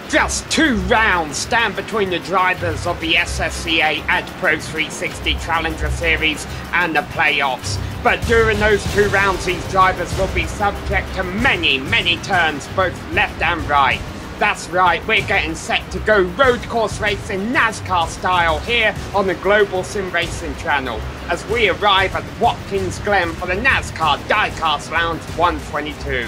Just 2 rounds stand between the drivers of the SSCA AdPro 360 Challenger Series and the playoffs. But during those 2 rounds, these drivers will be subject to many turns, both left and right. That's right, we're getting set to go road course racing NASCAR style here on the Global SimRacing Channel as we arrive at Watkins Glen for the NASCAR Diecast Lounge 122.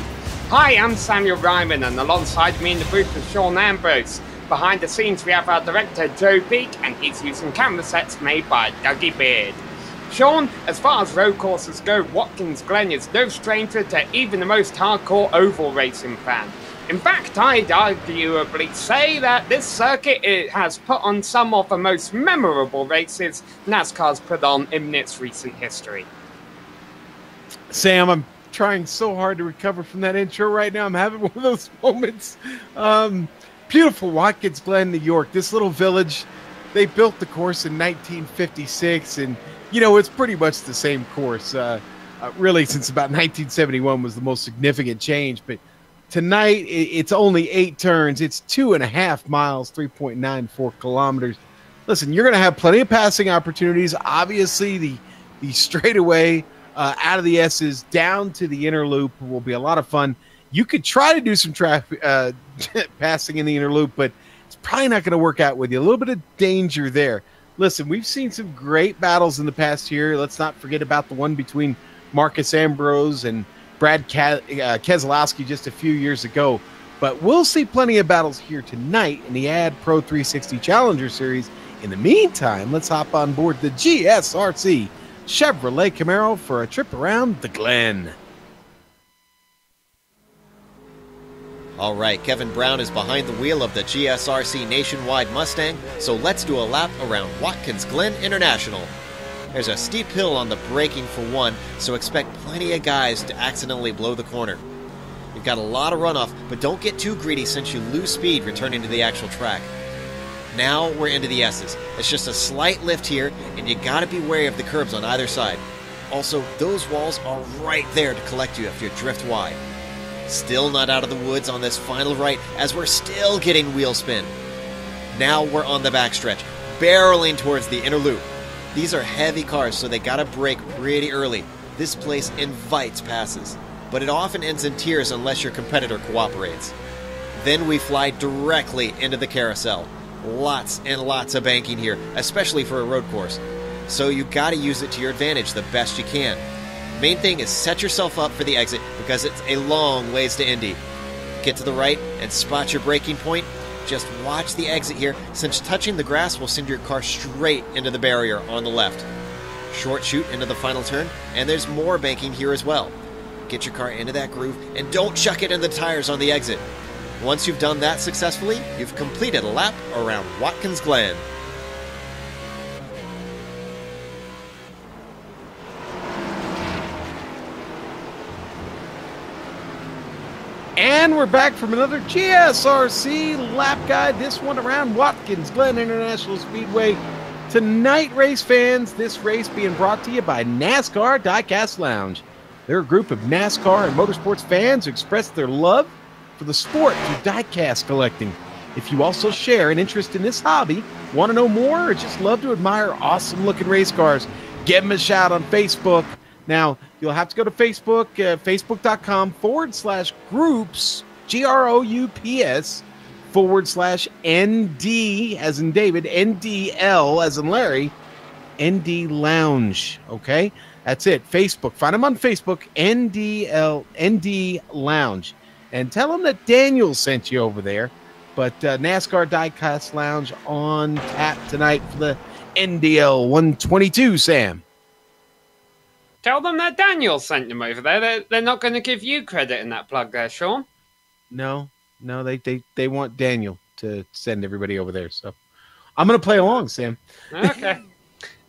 Hi, I'm Samuel Ryman, and alongside me in the booth is Sean Ambrose. Behind the scenes we have our director Joe Beak, and he's using camera sets made by Dougie Beard. Sean, as far as road courses go, Watkins Glen is no stranger to even the most hardcore oval racing fan. In fact, I'd arguably say that this circuit has put on some of the most memorable races NASCAR's put on in its recent history. Sam, I'm trying so hard to recover from that intro right now. I'm having one of those moments. Beautiful Watkins Glen, New York. This little village, they built the course in 1956, and you know, it's pretty much the same course. Really, since about 1971 was the most significant change. But tonight, it's only 8 turns. It's 2.5 miles, 3.94 kilometers. Listen, you're going to have plenty of passing opportunities. Obviously, the straightaway out of the S's down to the inner loop will be a lot of fun. You could try to do some traffic passing in the inner loop, but it's probably not going to work out with you. A little bit of danger there. Listen, we've seen some great battles in the past year. Let's not forget about the one between Marcus Ambrose and Brad Keselowski just a few years ago. But we'll see plenty of battles here tonight in the AdPro 360 Challenger Series. In the meantime, let's hop on board the GSRC Chevrolet Camaro for a trip around the Glen. All right, Kevin Brown is behind the wheel of the GSRC Nationwide Mustang, so let's do a lap around Watkins Glen International. There's a steep hill on the braking for one, so expect plenty of guys to accidentally blow the corner. You've got a lot of runoff, but don't get too greedy since you lose speed returning to the actual track. Now we're into the S's. It's just a slight lift here, and you gotta be wary of the curbs on either side. Also, those walls are right there to collect you if you drift wide. Still not out of the woods on this final right, as we're still getting wheel spin. Now we're on the backstretch, barreling towards the inner loop. These are heavy cars, so they gotta brake pretty early. This place invites passes, but it often ends in tears unless your competitor cooperates. Then we fly directly into the carousel. Lots and lots of banking here, especially for a road course. So you gotta use it to your advantage the best you can. Main thing is set yourself up for the exit because it's a long ways to Indy. Get to the right and spot your braking point. Just watch the exit here, since touching the grass will send your car straight into the barrier on the left. Short shoot into the final turn, and there's more banking here as well. Get your car into that groove and don't chuck it in the tires on the exit. Once you've done that successfully, you've completed a lap around Watkins Glen. And we're back from another GSRC lap guide, this one around Watkins Glen International Speedway. Tonight, race fans, this race being brought to you by NASCAR Diecast Lounge. They're a group of NASCAR and motorsports fans who express their love for the sport through diecast collecting. If you also share an interest in this hobby, want to know more, or just love to admire awesome-looking race cars, give them a shout on Facebook. Now, you'll have to go to Facebook, facebook.com/groups, GROUPS, /ND, as in David, NDL, as in Larry, ND Lounge, okay? That's it, Facebook. Find them on Facebook, ND Lounge. And tell them that Daniel sent you over there. But NASCAR Diecast Lounge on tap tonight for the NDL 122, Sam. Tell them that Daniel sent them over there. They're not going to give you credit in that plug there, Sean. No, they want Daniel to send everybody over there. So I'm going to play along, Sam. Okay.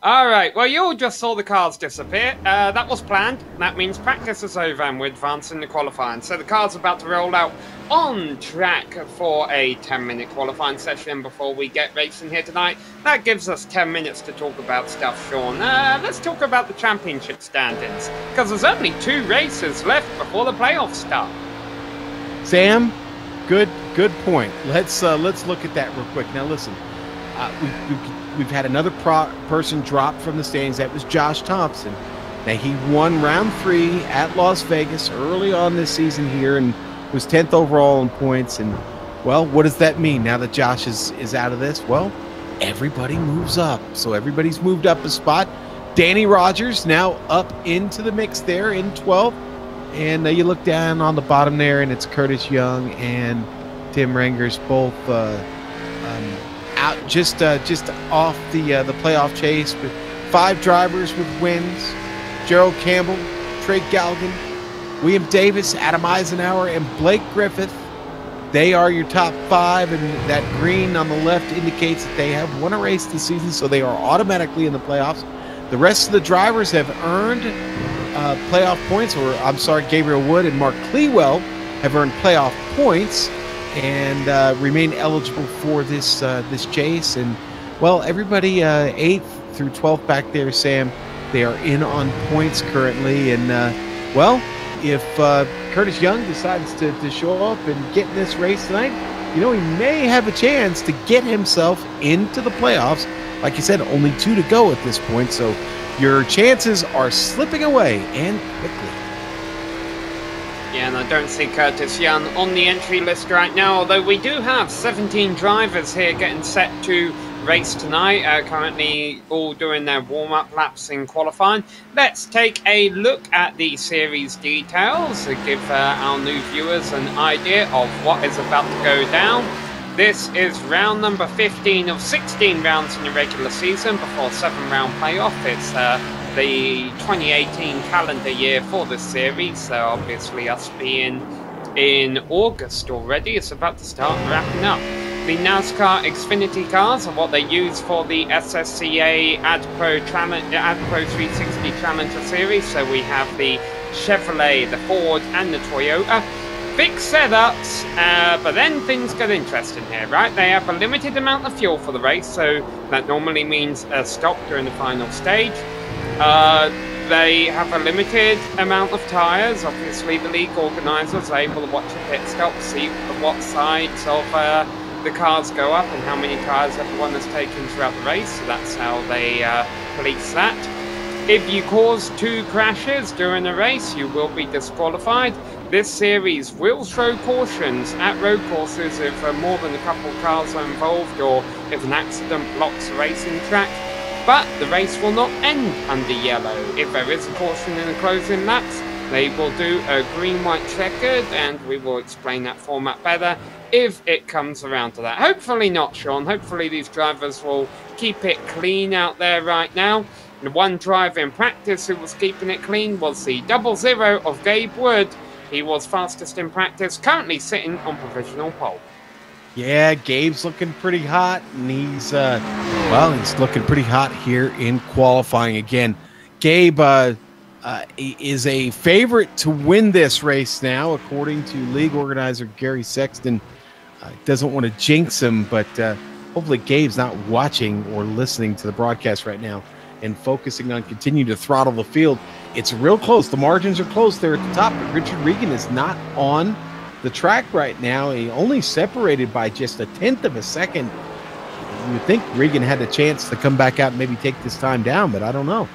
All right, well, you all just saw the cars disappear. That was planned. That means practice is over and we're advancing the qualifying. So the car's about to roll out on track for a 10-minute qualifying session before we get racing here tonight. That gives us 10 minutes to talk about stuff, Sean. Let's talk about the championship standings, because there's only 2 races left before the playoffs start. Sam, Good point. Let's look at that real quick. Now, listen, we've had another person drop from the standings. That was Josh Thompson. Now, he won round 3 at Las Vegas early on this season here and was 10th overall in points. And, well, what does that mean now that Josh is out of this? Well, everybody moves up. So everybody's moved up a spot. Danny Rogers now up into the mix there in 12th. And you look down on the bottom there, and it's Curtis Young and Tim Rangers both out just off the playoff chase with 5 drivers with wins. Gerald Campbell, Trey Galgan, William Davis, Adam Eisenhower, and Blake Griffith. They are your top 5, and that green on the left indicates that they have won a race this season, so they are automatically in the playoffs. The rest of the drivers have earned playoff points, or I'm sorry, Gabriel Wood and Mark Clewell have earned playoff points and remain eligible for this chase. And, well, everybody 8th through 12th back there, Sam, they are in on points currently. And, well, if Curtis Young decides to show up and get in this race tonight, he may have a chance to get himself into the playoffs. Like you said, only 2 to go at this point, so your chances are slipping away, and quickly. Yeah, and I don't see Curtis Young on the entry list right now, although we do have 17 drivers here getting set to race tonight, currently all doing their warm-up laps in qualifying. Let's take a look at the series details to give our new viewers an idea of what is about to go down. This is round number 15 of 16 rounds in the regular season before 7-round playoff. It's the 2018 calendar year for this series, so obviously us being in August already, it's about to start wrapping up. The NASCAR XFINITY cars are what they use for the SSCA AdPro 360 Challenger Series, so we have the Chevrolet, the Ford, and the Toyota. Fixed setups, but then things get interesting here, right? They have a limited amount of fuel for the race, so that normally means a stop during the final stage. They have a limited amount of tyres. Obviously, the league organisers are able to watch a pit stop, see what sides of the cars go up and how many tyres everyone has taken throughout the race, so that's how they police that. If you cause 2 crashes during a race, you will be disqualified. This series will throw cautions at road courses if more than a couple cars are involved or if an accident blocks a racing track, but the race will not end under yellow. If there is a caution in the closing laps, they will do a green-white checkered, and we will explain that format better if it comes around to that. Hopefully not, Sean. Hopefully these drivers will keep it clean out there right now. The one driver in practice who was keeping it clean was the 00 of Gabe Wood. He was fastest in practice, currently sitting on provisional pole. Yeah, Gabe's looking pretty hot, and he's looking pretty hot here in qualifying again. Gabe is a favorite to win this race now, according to league organizer Gary Sexton. Doesn't want to jinx him, but hopefully Gabe's not watching or listening to the broadcast right now and focusing on continuing to throttle the field. It's real close. The margins are close there at the top, but Richard Regan is not on the track right now. He only separated by just 1/10 of a second. You would think Regan had a chance to come back out and maybe take this time down, but I don't know.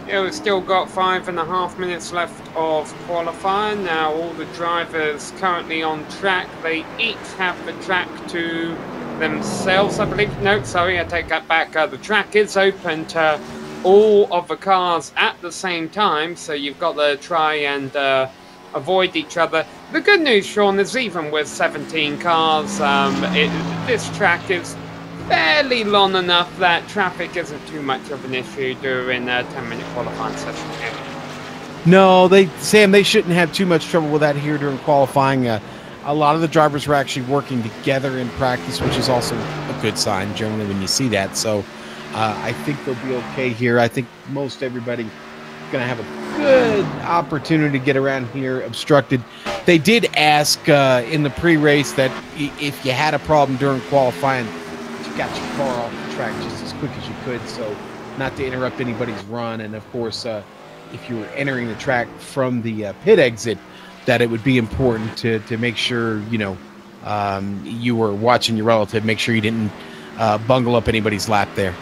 Yeah, we've still got 5.5 minutes left of qualifying. Now, all the drivers currently on track, they each have the track to themselves, I believe. No, sorry, I take that back. The track is open to all of the cars at the same time, so you've got to try and avoid each other. The good news, Sean, is even with 17 cars, this track is fairly long enough that traffic isn't too much of an issue during a 10-minute qualifying session here. No, Sam, they shouldn't have too much trouble with that here during qualifying. A lot of the drivers were actually working together in practice, which is also a good sign generally when you see that. So I think they'll be okay here. I think most everybody going to have a good opportunity to get around here obstructed. They did ask in the pre-race that if you had a problem during qualifying, you got your car off the track just as quick as you could, so not to interrupt anybody's run. And of course, if you were entering the track from the pit exit, that it would be important to make sure, you know, you were watching your relative, make sure you didn't bungle up anybody's lap there.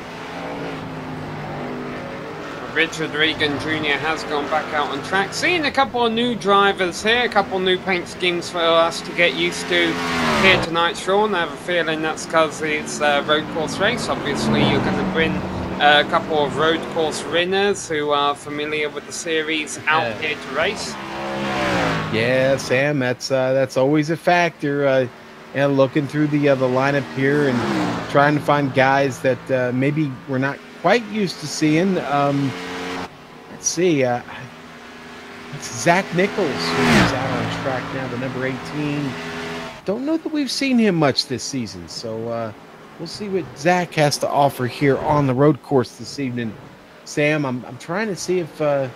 Richard Regan Jr. has gone back out on track. Seeing a couple of new drivers here, a couple of new paint schemes for us to get used to here tonight, Sean. I have a feeling that's because it's a road course race. Obviously, you're going to bring a couple of road course winners who are familiar with the series out here to race. Yeah, Sam, that's always a factor. And looking through the lineup here and trying to find guys that maybe we're not quite used to seeing. Let's see. It's Zach Nichols, who's out on track now, the number 18. Don't know that we've seen him much this season, so we'll see what Zach has to offer here on the road course this evening. Sam, I'm trying to see if am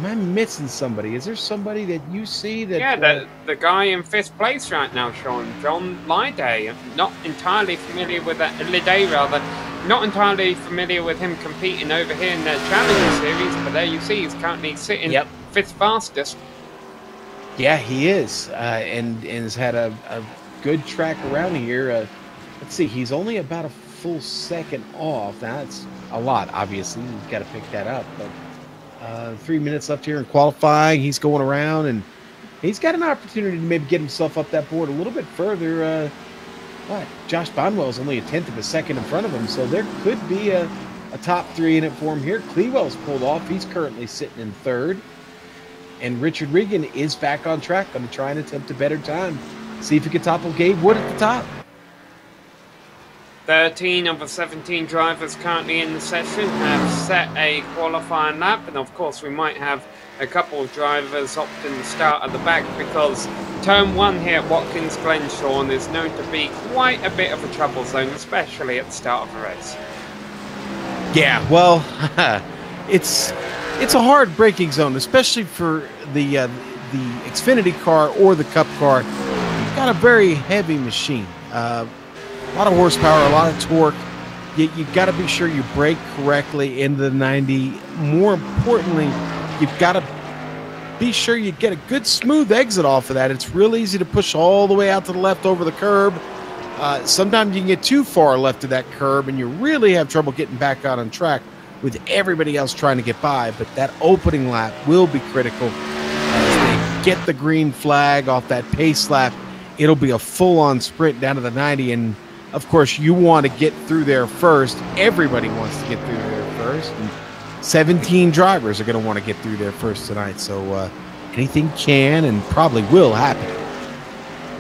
I missing somebody? Is there somebody that you see that? Yeah, the guy in 5th place right now, Sean, John Lyday. Not entirely familiar with that. Lyday, rather. Not entirely familiar with him competing over here in the Challenger Series, but there you see he's currently sitting 5th fastest. Yeah, he is, and has had a good track around here. Let's see, he's only about a full second off. Now, that's a lot, obviously. You've got to pick that up, but 3 minutes left here in qualifying. He's going around, and he's got an opportunity to maybe get himself up that board a little bit further. But Josh Bonwell's only a 1/10 of a second in front of him, so there could be a top 3 in it for him here. Clewell's pulled off. He's currently sitting in 3rd. And Richard Regan is back on track. Going to try and attempt a better time. See if he can topple Gabe Wood at the top. 13 of the 17 drivers currently in the session have set a qualifying lap, and of course we might have a couple of drivers opting to start at the back because turn 1 here at Watkins Glen, Sean, is known to be quite a bit of a trouble zone, especially at the start of the race. Yeah, well, it's a hard braking zone, especially for the Xfinity car or the Cup car. You've got a very heavy machine. A lot of horsepower, a lot of torque. You've got to be sure you brake correctly into the 90. More importantly, you've got to be sure you get a good smooth exit off of that. It's real easy to push all the way out to the left over the curb. Sometimes you can get too far left of that curb and you really have trouble getting back out on track with everybody else trying to get by. But that opening lap will be critical. As they get the green flag off that pace lap, it'll be a full-on sprint down to the 90. And, of course, you want to get through there first. Everybody wants to get through there first. And 17 drivers are going to want to get through there first tonight. So anything can and probably will happen.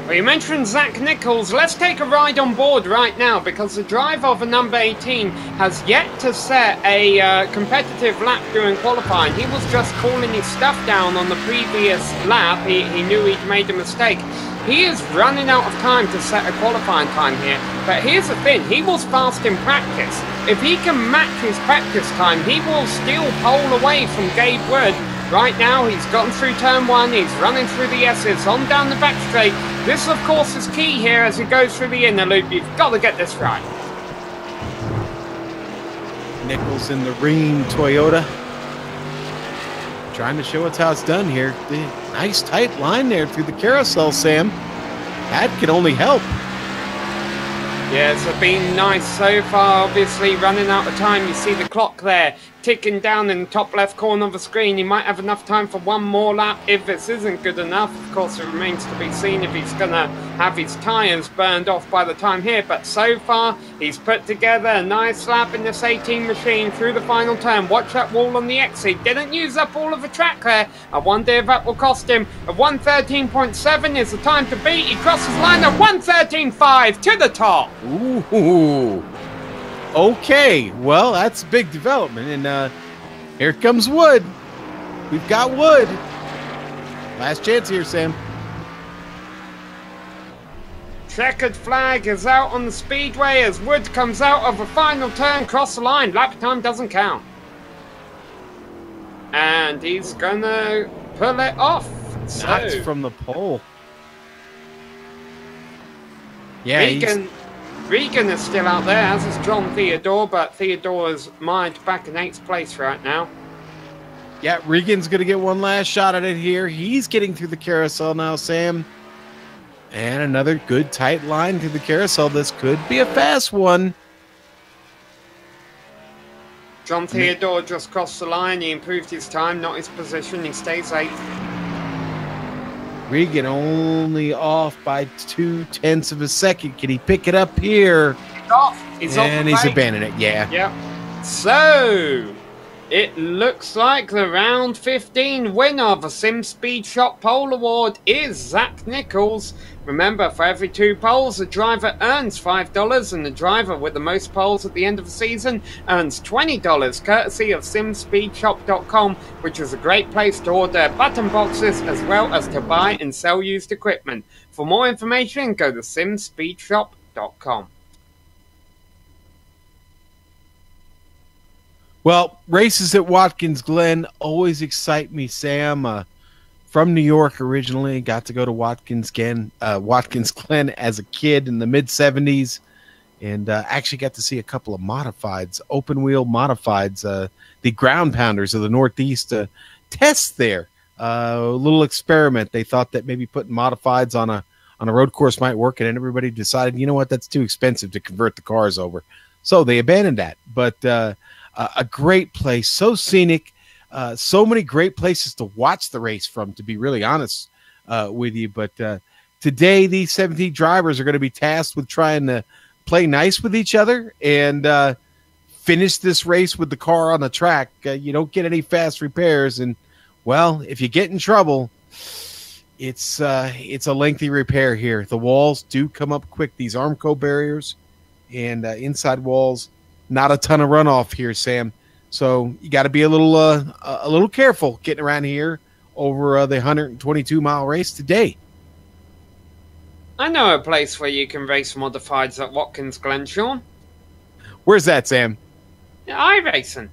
Well, you mentioned Zach Nichols. Let's take a ride on board right now because the driver of the number 18 has yet to set a competitive lap during qualifying. He was just calling his stuff down on the previous lap. He knew he'd made a mistake. He is running out of time to set a qualifying time here. But here's the thing, he was fast in practice. If he can match his practice time, he will still pole away from Gabe Wood. Right now, he's gotten through turn 1, he's running through the S's, on down the back straight. This, of course, is key here as he goes through the inner loop. You've got to get this right. Nichols in the green Toyota. Trying to show us how it's done here. The nice tight line there through the carousel, Sam. That can only help. Yeah, it's been nice so far, obviously running out of time. You see the clock there ticking down in the top left corner of the screen. He might have enough time for one more lap if this isn't good enough. Of course, it remains to be seen if he's going to have his tyres burned off by the time here. But so far, he's put together a nice lap in this 18 machine through the final turn. Watch that wall on the exit. Didn't use up all of the track there. I wonder if that will cost him. A 1:13.7 is the time to beat. He crosses line at 1:13.5 to the top. Ooh. Okay, well, that's a big development, and here comes Wood. We've got Wood. Last chance here, Sam. Checkered flag is out on the speedway as Wood comes out of a final turn, cross the line. Lap time doesn't count. And he's gonna pull it off. Knocked from the pole. Yeah, Regan is still out there, as is John Theodore, but Theodore is mired back in 8th place right now. Yeah, Regan's going to get one last shot at it here. He's getting through the carousel now, Sam. And another good tight line through the carousel. This could be a fast one. John Theodore just crossed the line. He improved his time, not his position. He stays 8th. Regan only off by 0.2 of a second. Can he pick it up here? He's off. He's off. And he's abandoning it. Yeah. Yep. So it looks like the round 15 winner of the Sim Speed Shop Pole Award is Zach Nichols. Remember, for every 2 poles, the driver earns $5, and the driver with the most poles at the end of the season earns $20, courtesy of simspeedshop.com, which is a great place to order button boxes as well as to buy and sell used equipment. For more information, go to simspeedshop.com. Well, races at Watkins Glen always excite me, Sam. From New York originally, got to go to Watkins Glen as a kid in the mid-'70s, and actually got to see a couple of modifieds, open-wheel modifieds, the ground pounders of the Northeast test there. A little experiment. They thought that maybe putting modifieds on a road course might work, and then everybody decided, you know what, that's too expensive to convert the cars over. So they abandoned that. But a great place, so scenic. So many great places to watch the race from, to be really honest with you. But today, these 17 drivers are going to be tasked with trying to play nice with each other and finish this race with the car on the track. You don't get any fast repairs. And, well, if you get in trouble, it's a lengthy repair here. The walls do come up quick, these Armco barriers and inside walls. Not a ton of runoff here, Sam. So you got to be a little careful getting around here over the 122-mile race today. I know a place where you can race modifieds at Watkins Glen, Sean. Where's that, Sam? iRacing.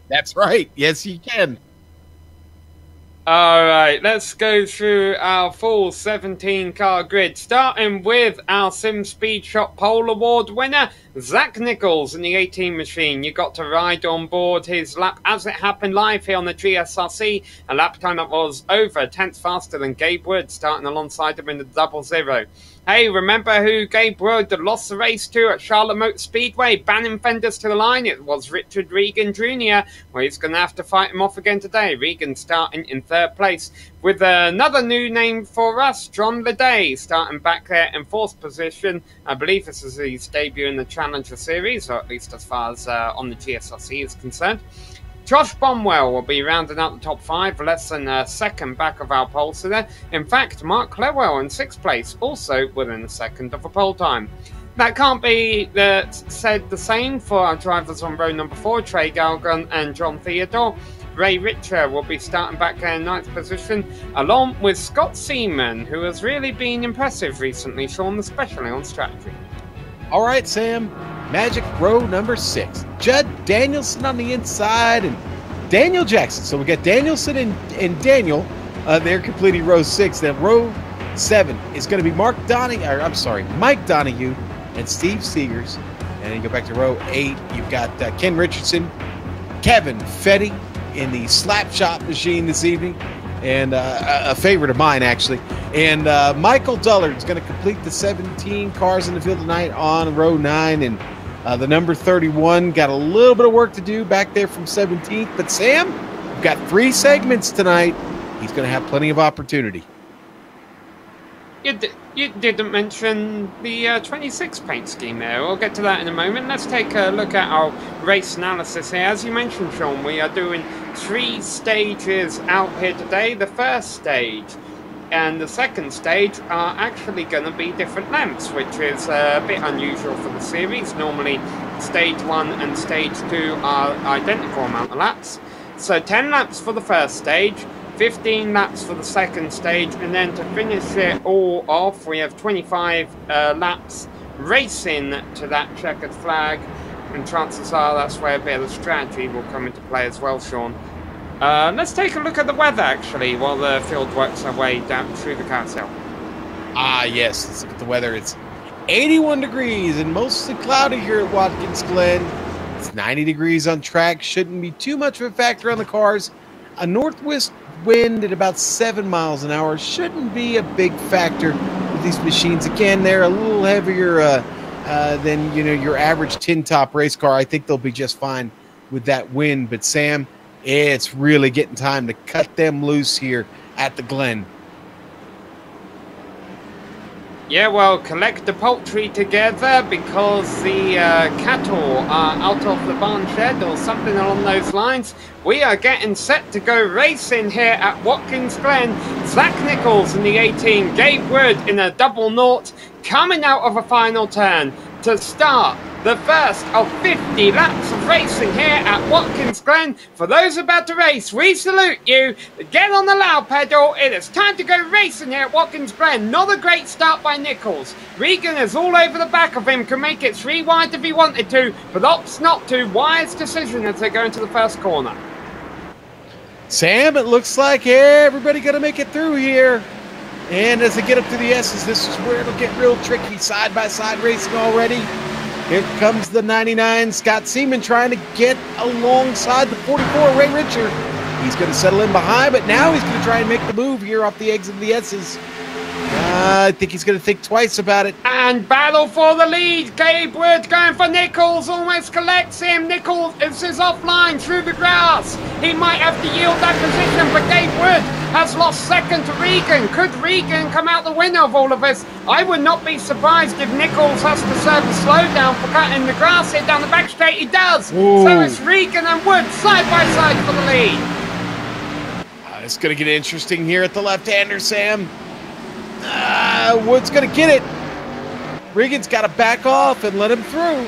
That's right. Yes, you can. Alright, let's go through our full 17-car grid, starting with our Sim Speed Shop Pole Award winner, Zach Nichols in the 18 machine. You got to ride on board his lap as it happened live here on the GSRC. A lap time that was over a tenth faster than Gabe Wood, starting alongside him in the 00. Hey, remember who Gabe Wood lost the race to at Charlotte Motor Speedway, banning fenders to the line? It was Richard Regan Jr. Well, he's going to have to fight him off again today. Regan starting in 3rd place. With another new name for us, John Leday, starting back there in 4th position. I believe this is his debut in the Challenger Series, or at least as far as on the GSRC is concerned. Josh Bonwell will be rounding out the top 5, less than a second back of our pole sitter. In fact, Mark Clewell in 6th place, also within a second of a pole time. That can't be said the same for our drivers on row number 4, Trey Galgan and John Theodore. Ray Richer will be starting back in 9th position, along with Scott Seaman, who has really been impressive recently, Sean, especially on strategy. All right, Sam. Magic row number 6. Judd Danielson on the inside and Daniel Jackson. So we got Danielson and Daniel. They're completing row 6. Then row 7 is going to be Mike Donahue and Steve Seegers. And then you go back to row 8. You've got Ken Richardson, Kevin Fetty in the slap shot machine this evening. And a favorite of mine, actually. And Michael Dullard's going to complete the 17 cars in the field tonight on row 9. And the number 31 got a little bit of work to do back there from 17th. But Sam, we've got 3 segments tonight. He's going to have plenty of opportunity. You didn't mention the 26 paint scheme there. We'll get to that in a moment. Let's take a look at our race analysis here. As you mentioned, Sean, we are doing 3 stages out here today. The first stage and the second stage are actually going to be different lengths, which is a bit unusual for the series. Normally, stage 1 and stage 2 are identical amount of laps. So 10 laps for the first stage, 15 laps for the second stage, and then to finish it all off, we have 25 laps racing to that checkered flag, and chances are that's where a bit of the strategy will come into play as well, Sean. Let's take a look at the weather, actually, while the field works our way down through the carousel. Ah, yes. Let's look at the weather. It's 81 degrees and mostly cloudy here at Watkins Glen. It's 90 degrees on track. Shouldn't be too much of a factor on the cars. a northwest wind at about 7 miles an hour shouldn't be a big factor with these machines. Again, they're a little heavier than your average tin top race car. I think they'll be just fine with that wind. But Sam, it's really getting time to cut them loose here at the Glen. Yeah, well, collect the poultry together because the cattle are out of the barn shed or something along those lines. We are getting set to go racing here at Watkins Glen. Zach Nichols in the 18, Gabe Wood in a double naught, coming out of a final turn to start the first of 50 laps of racing here at Watkins Glen. For those about to race, we salute you. Get on the loud pedal. It is time to go racing here at Watkins Glen. Not a great start by Nichols. Regan is all over the back of him. Can make it 3 wide if he wanted to, but opts not to. Wise decision as they go into the first corner. Sam, it looks like everybody going to make it through here. And as they get up to the S's, this is where it'll get real tricky. Side-by-side racing already. Here comes the 99, Scott Seaman, trying to get alongside the 44, Ray Richard. He's going to settle in behind, but now he's going to try and make the move here off the exit of the S's. I think he's going to think twice about it. And battle for the lead. Gabe Wood going for Nichols, almost collects him. Nichols is offline through the grass. He might have to yield that position, but Gabe Wood has lost second to Regan. Could Regan come out the winner of all of this? I would not be surprised if Nichols has to serve a slowdown for cutting the grass here down the back straight. He does. Ooh. So it's Regan and Wood side by side for the lead. It's going to get interesting here at the left-hander, Sam. Wood's going to get it. Regan's got to back off and let him through.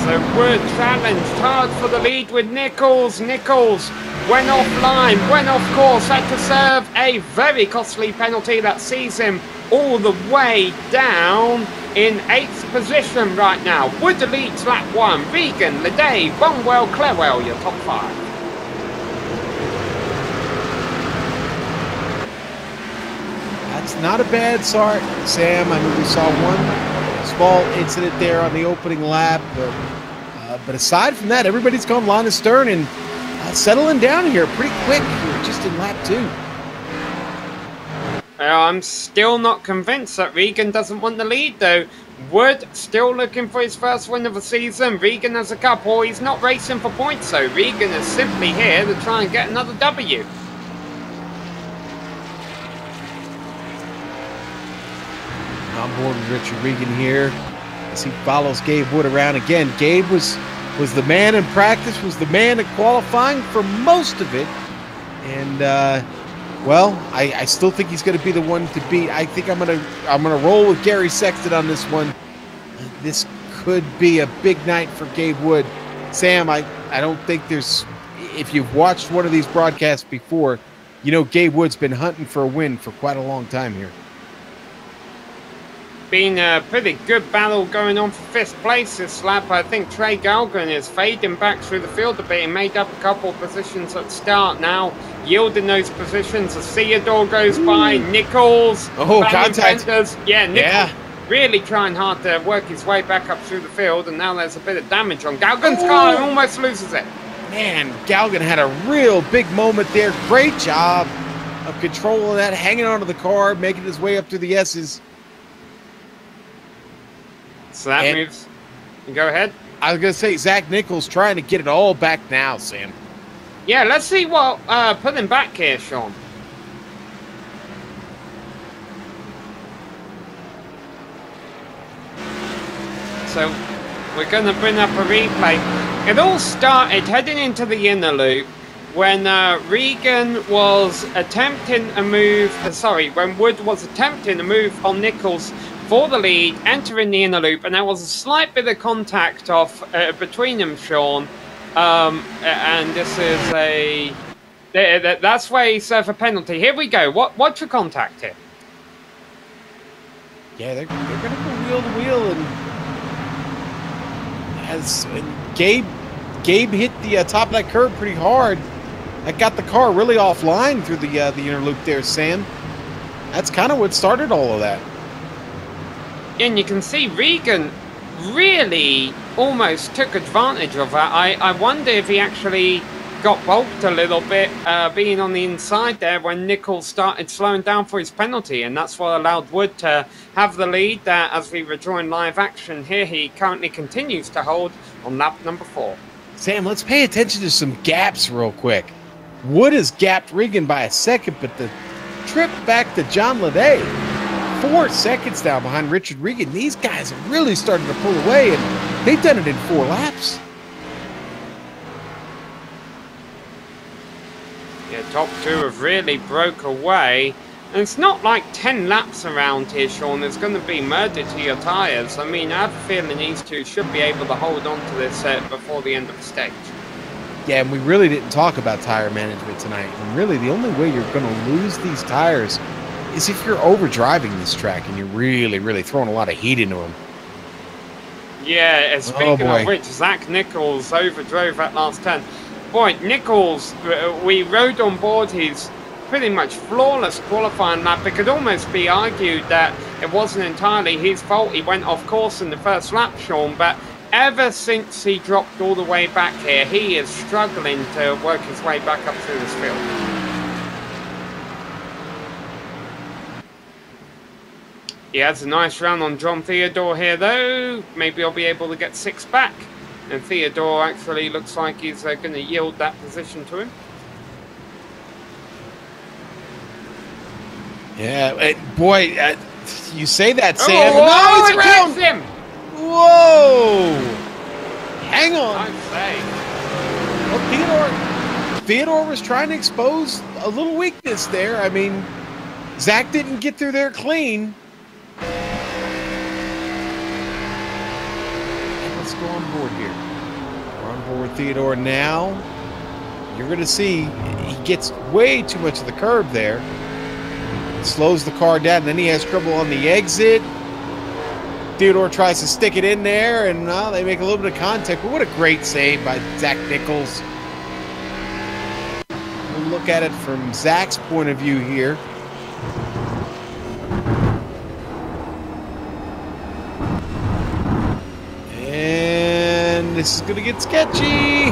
So Wood challenged hard for the lead with Nichols. Nichols went offline, went off course, had to serve a very costly penalty that sees him all the way down in 8th position right now. Wood leads lap 1. Regan, Leday, Bonwell, Clewell, your top 5. That's not a bad start, Sam. I mean, we saw one small incident there on the opening lap, but aside from that, everybody's gone line and stern and settling down here pretty quick here, just in lap 2. I'm still not convinced that Regan doesn't want the lead, though. Wood still looking for his first win of the season. Regan has a couple. He's not racing for points, so Regan is simply here to try and get another W. On board with Richard Regan here as he follows Gabe Wood around again. Gabe was the man in practice, was the man in qualifying for most of it. And, well, I still think he's going to be the one to beat. I think I'm gonna roll with Gary Sexton on this one. This could be a big night for Gabe Wood. Sam, I don't think there's, if you've watched one of these broadcasts before, you know Gabe Wood's been hunting for a win for quite a long time here. Been a pretty good battle going on for 5th place this lap. I think Trey Galgan is fading back through the field a bit. He made up a couple of positions at start now, yielding those positions as Theodore goes by. Nichols, contact. Yeah, Nichols really trying hard to work his way back up through the field, and now there's a bit of damage on Galgan's car. He almost loses it. Man, Galgan had a real big moment there. Great job of controlling that, hanging onto the car, making his way up to the S's. So that moves. Go ahead. I was going to say, Zach Nichols trying to get it all back now, Sam. Yeah, let's see what put him back here, Sean. So we're going to bring up a replay. It all started heading into the inner loop when Regan was attempting a move. When Wood was attempting a move on Nichols for the lead, entering the inner loop, and there was a slight bit of contact between them, Sean. And this is that's where he served a penalty. Here we go. What's your contact here? Yeah, they're going to go wheel to wheel, and Gabe hit the top of that curb pretty hard. That got the car really offline through the inner loop there, Sam. That's kind of what started all of that. And you can see Regan really almost took advantage of that. I wonder if he actually got balked a little bit, being on the inside there when Nichols started slowing down for his penalty, and that's what allowed Wood to have the lead. As we rejoin live action here, he currently continues to hold on lap number 4. Sam, let's pay attention to some gaps real quick. Wood has gapped Regan by a second, but the trip back to John Leday, 4 seconds down behind Richard Regan. These guys have really started to pull away, and they've done it in 4 laps. Yeah, top 2 have really broke away. And it's not like 10 laps around here, Sean. There's going to be murder to your tyres. I mean, I have a feeling these two should be able to hold on to this before the end of the stage. Yeah, and we really didn't talk about tire management tonight. And really, the only way you're going to lose these tires is if you're overdriving this track and you're really, really throwing a lot of heat into them. Yeah, and speaking of which, Zach Nichols overdrove that last turn. Boy, Nichols, we rode on board his pretty much flawless qualifying lap. It could almost be argued that it wasn't entirely his fault. He went off course in the first lap, Sean, but ever since he dropped all the way back here, he is struggling to work his way back up through this field. He has a nice run on John Theodore here, though. Maybe he'll be able to get 6 back. And Theodore actually looks like he's going to yield that position to him. Yeah, boy, you say that, Sam. Oh, no, it's him! Whoa! Hang on. I'd say. Well, Theodore was trying to expose a little weakness there. I mean, Zach didn't get through there clean. And let's go on board here. We're on board with Theodore now. You're going to see he gets way too much of the curb there. Slows the car down, and then he has trouble on the exit. Theodore tries to stick it in there, and they make a little bit of contact. But what a great save by Zach Nichols. We'll look at it from Zach's point of view here. And this is going to get sketchy.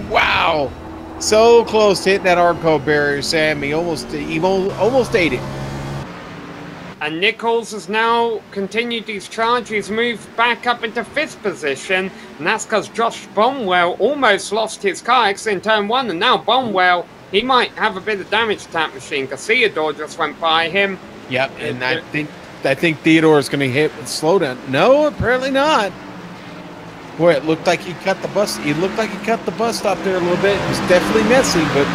Wow. So close to hitting that ARPCO barrier, Sam. He almost ate it. And Nichols has now continued his charge. He's moved back up into 5th position. And that's because Josh Bonwell almost lost his car in turn 1. And now Bonwell, he might have a bit of damage to that machine because Theodore just went by him. Yep, and I think Theodore is going to hit with slowdown. No, apparently not. Boy, it looked like he cut the bus. He looked like he cut the bus stop there a little bit. It was definitely messy, but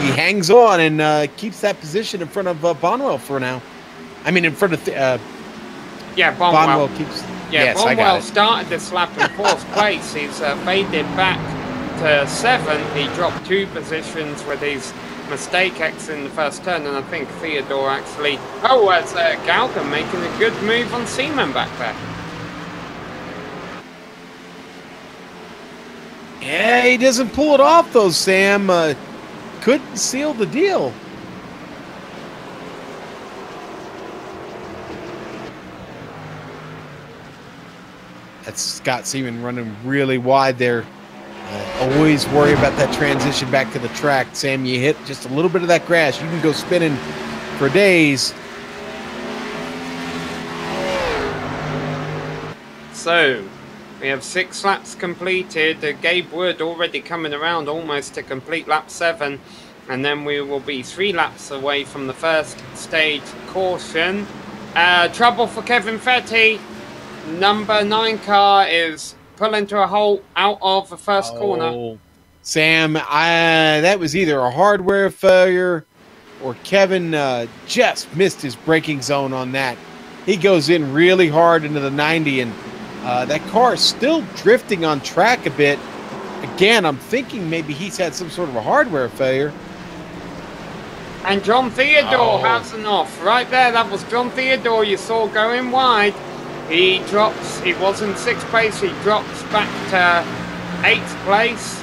he hangs on and keeps that position in front of Bonwell for now. I mean, in front of yeah, Bonwell keeps. Yeah, yes, Bonwell started this lap in 4th place. He's faded back to 7th. He dropped 2 positions with his mistake exiting the first turn, and I think Theodore actually. Oh, it's Galgan making a good move on Seaman back there. Yeah, he doesn't pull it off, though, Sam. Couldn't seal the deal. That's Scott Seaman running really wide there. Always worry about that transition back to the track. Sam, you hit just a little bit of that grass, you can go spinning for days. So, we have 6 laps completed. Gabe Wood already coming around almost to complete lap 7. And then we will be 3 laps away from the first stage caution. Trouble for Kevin Fetty. Number 9 car is pulling to a halt out of the first corner. Sam, that was either a hardware failure or Kevin just missed his braking zone on that. He goes in really hard into the 90, and that car is still drifting on track a bit. Again, I'm thinking maybe he's had some sort of a hardware failure. And John Theodore has an off. Right there, that was John Theodore you saw going wide. He drops, he was in 6th place, he drops back to 8th place.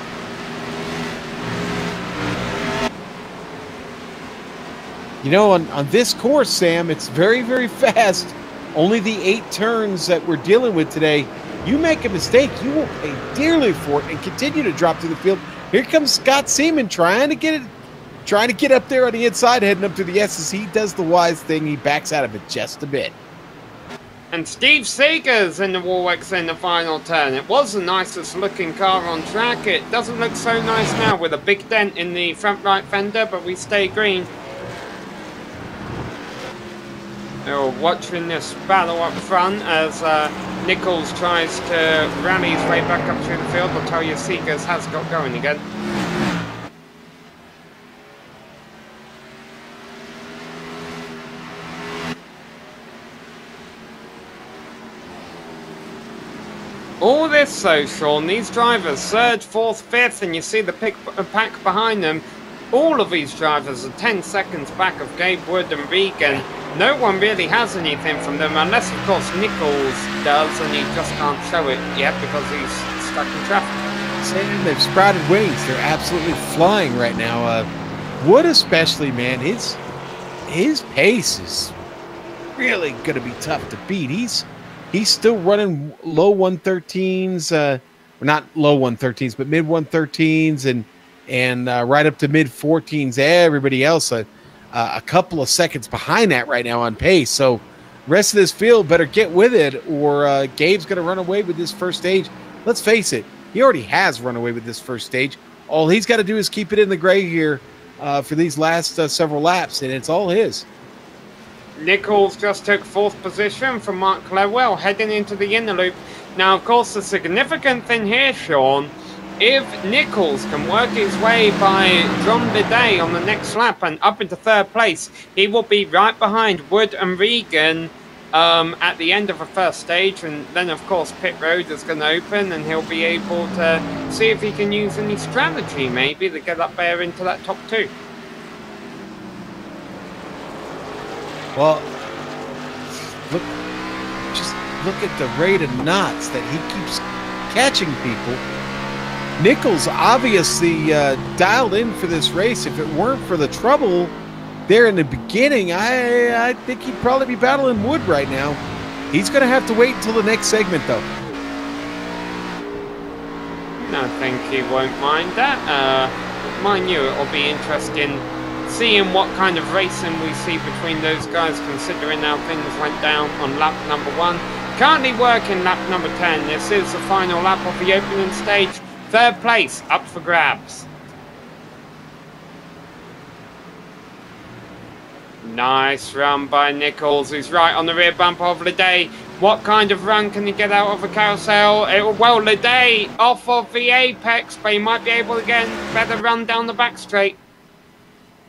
You know, on this course, Sam, it's very, very fast. Only the 8 turns that we're dealing with today. You make a mistake, you will pay dearly for it and continue to drop through the field Here comes Scott Seaman trying to get up there on the inside, heading up to the S's. He does the wise thing. He backs out of it just a bit. And Steve Seeger's in the Warwicks in the final turn. It was the nicest looking car on track. It doesn't look so nice now with a big dent in the front right fender, but we stay green. We're watching this battle up front as Nichols tries to rally his way back up through the field. I'll tell you, Seegers has got going again. All this though, Sean, these drivers, 3rd, 4th, 5th, and you see the pack behind them, all of these drivers are 10 seconds back of Gabe Wood and Regan. No one really has anything from them, unless of course Nichols does, and he just can't show it yet because he's stuck in traffic. Saying they've sprouted wings. They're absolutely flying right now. Wood especially, man, his pace is really going to be tough to beat. He's still running low 113s, not low 113s, but mid 113s, and right up to mid 14s. Everybody else a couple of seconds behind that right now on pace. So rest of this field better get with it, or Gabe's going to run away with this first stage. Let's face it, he already has run away with this first stage. All he's got to do is keep it in the gray here for these last several laps, and it's all his. Nichols just took 4th position from Mark Clewell, heading into the inner loop. Now, of course, the significant thing here, Sean, if Nichols can work his way by John Bidet on the next lap and up into 3rd place, he will be right behind Wood and Regan at the end of the first stage. And then, of course, pit road is going to open, and he'll be able to see if he can use any strategy, maybe, to get up there into that top 2. Well, just look at the rate of knots that he keeps catching people. Nichols obviously dialed in for this race. If it weren't for the trouble there in the beginning, I think he'd probably be battling Wood right now. He's going to have to wait until the next segment, though. I think he won't mind that. Mind you, it'll be interesting seeing what kind of racing we see between those guys, considering how things went down on lap number 1. Currently working lap number 10. This is the final lap of the opening stage. 3rd place up for grabs. Nice run by Nichols, who's right on the rear bumper of Ledet. What kind of run can he get out of a carousel? Well, Ledet off of the apex, but he might be able to get a better run down the back straight.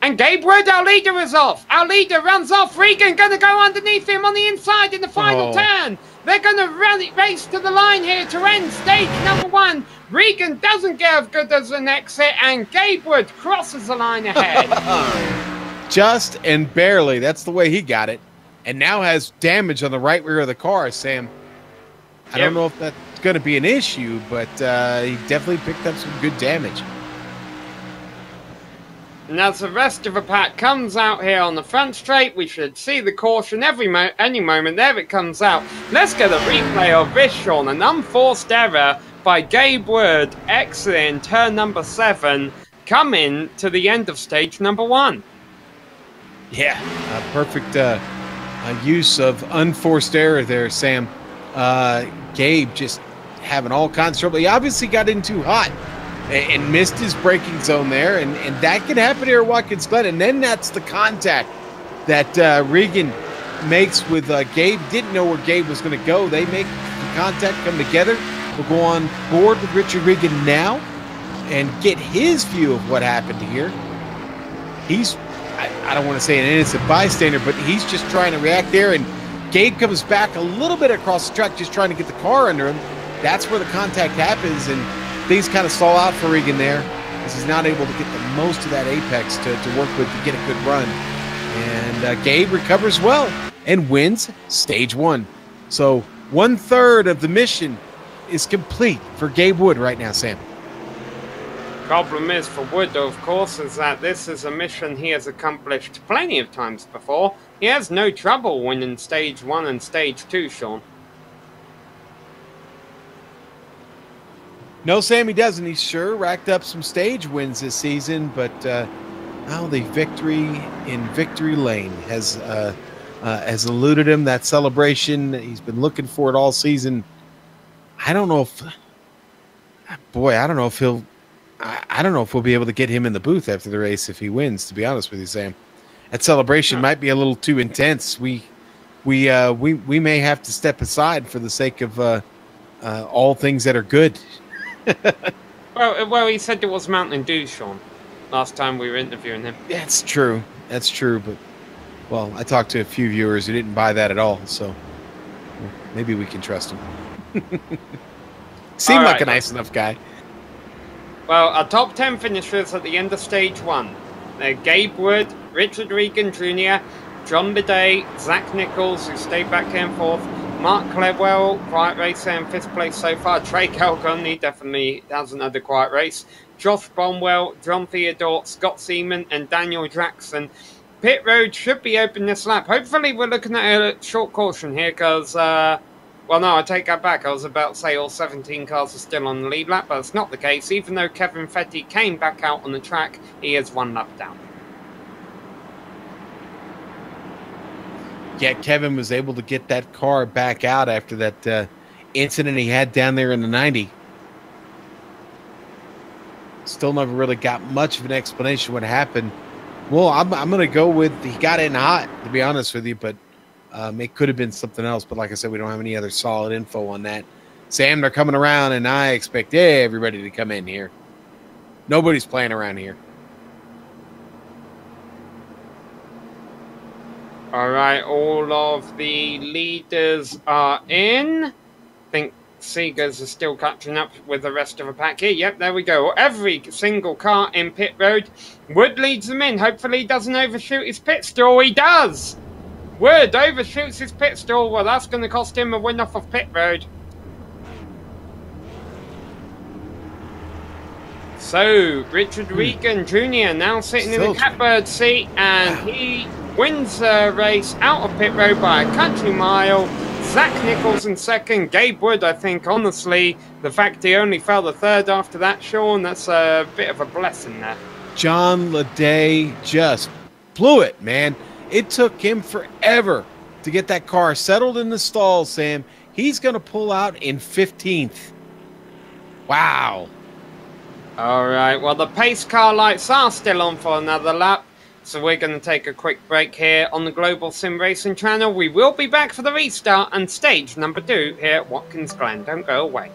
And Gabe Wood, our leader, is off. Our leader runs off. Regan going to go underneath him on the inside in the final turn. They're going to race to the line here to end stage number 1. Regan doesn't get as good as an exit, and Gabe Wood crosses the line ahead. Just and barely. That's the way he got it. And now has damage on the right rear of the car, Sam. I don't know if that's going to be an issue, but he definitely picked up some good damage. And as the rest of the pack comes out here on the front straight, we should see the caution any moment. There it comes out. Let's get a replay of this, Sean. An unforced error by Gabe Wood, exiting turn number 7, coming to the end of stage number 1. Yeah, perfect use of unforced error there, Sam. Gabe just having all kinds of trouble. He obviously got in too hot and missed his braking zone there, and that can happen here at Watkins Glen. And then that's the contact that Regan makes with Gabe. Didn't know where Gabe was going to go. They make the contact, come together. We'll go on board with Richard Regan now and get his view of what happened here. He's, I don't want to say an innocent bystander, but he's just trying to react there, and Gabe comes back a little bit across the track just trying to get the car under him. That's where the contact happens, and things kind of stall out for Regan there, because he's not able to get the most of that apex to work with to get a good run. And Gabe recovers well and wins stage 1. So 1/3 of the mission is complete for Gabe Wood right now, Sam. Problem is for Wood, of course, is that this is a mission he has accomplished plenty of times before. He has no trouble winning stage 1 and stage 2, Sean. No, Sam, he doesn't. He's sure racked up some stage wins this season, but now the victory in Victory Lane has eluded him. That celebration, he's been looking for it all season. I don't know if, boy, I don't know if he'll. I don't know if we'll be able to get him in the booth after the race if he wins. To be honest with you, Sam, that celebration might be a little too intense. We may have to step aside for the sake of all things that are good. Well, he said it was Mountain Dew, Sean, last time we were interviewing him. That's true. That's true. But, well, I talked to a few viewers who didn't buy that at all, so maybe we can trust him. Seemed like a nice enough guy. Well, our top 10 finishers at the end of stage 1. They're Gabe Wood, Richard Regan Jr., John Bidet, Zach Nichols, who stayed back and forth, Mark Clewell, quiet racer in 5th place so far. Trey Calgon, he definitely hasn't had a quiet race. Josh Bonwell, John Theodore, Scott Seaman, and Daniel Jackson. Pit road should be open this lap. Hopefully we're looking at a short caution here because, well, no, I take that back. I was about to say all 17 cars are still on the lead lap, but it's not the case. Even though Kevin Fetty came back out on the track, he is 1 lap down. Yeah, Kevin was able to get that car back out after that incident he had down there in the 90. Still never really got much of an explanation what happened. Well, I'm going to go with he got in hot, to be honest with you, but it could have been something else. But like I said, we don't have any other solid info on that. Sam, they're coming around, and I expect everybody to come in here. Nobody's playing around here. All right, all of the leaders are in. I think Seegers are still catching up with the rest of the pack here. Yep, there we go. Every single car in pit road. Wood leads them in. Hopefully he doesn't overshoot his pit stall. He does! Wood overshoots his pit stall. Well, that's going to cost him a win off of pit road. So, Richard Regan Jr. now sitting in the catbird seat, and he wins the race out of pit road by a country mile. Zach Nichols in second. Gabe Wood, I think, honestly, the fact he only fell the third after that, Sean, that's a bit of a blessing there. John Leday just blew it, man. It took him forever to get that car settled in the stall, Sam. He's going to pull out in 15th. Wow. All right, well, the pace car lights are still on for another lap. So we're going to take a quick break here on the Global SimRacing Channel. We will be back for the restart and stage number 2 here at Watkins Glen. Don't go away.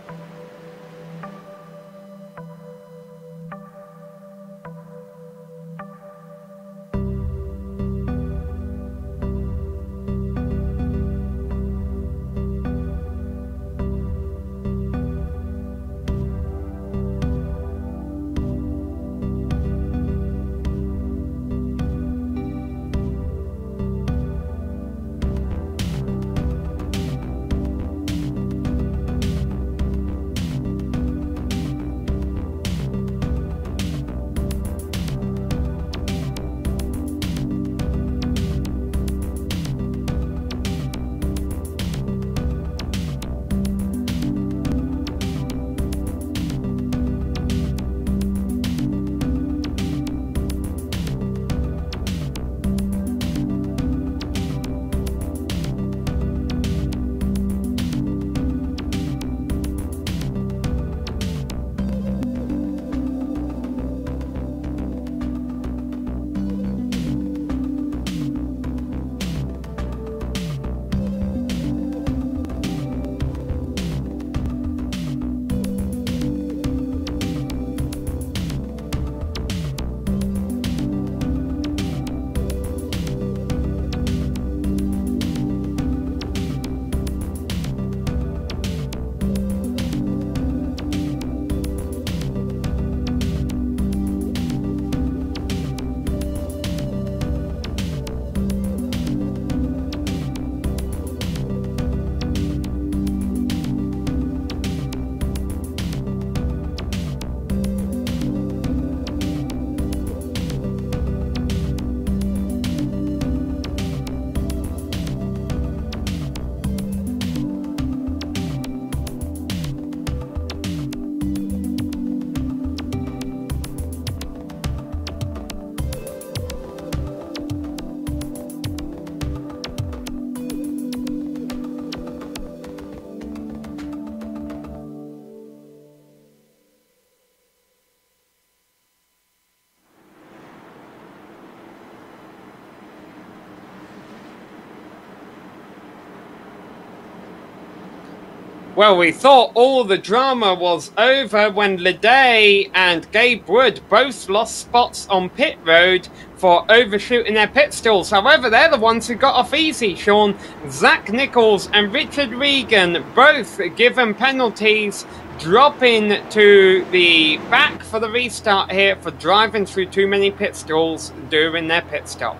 Well, we thought all the drama was over when Leday and Gabe Wood both lost spots on pit road for overshooting their pit stalls. However, they're the ones who got off easy, Sean. Zach Nichols and Richard Regan both given penalties, dropping to the back for the restart here for driving through too many pit stalls during their pit stop.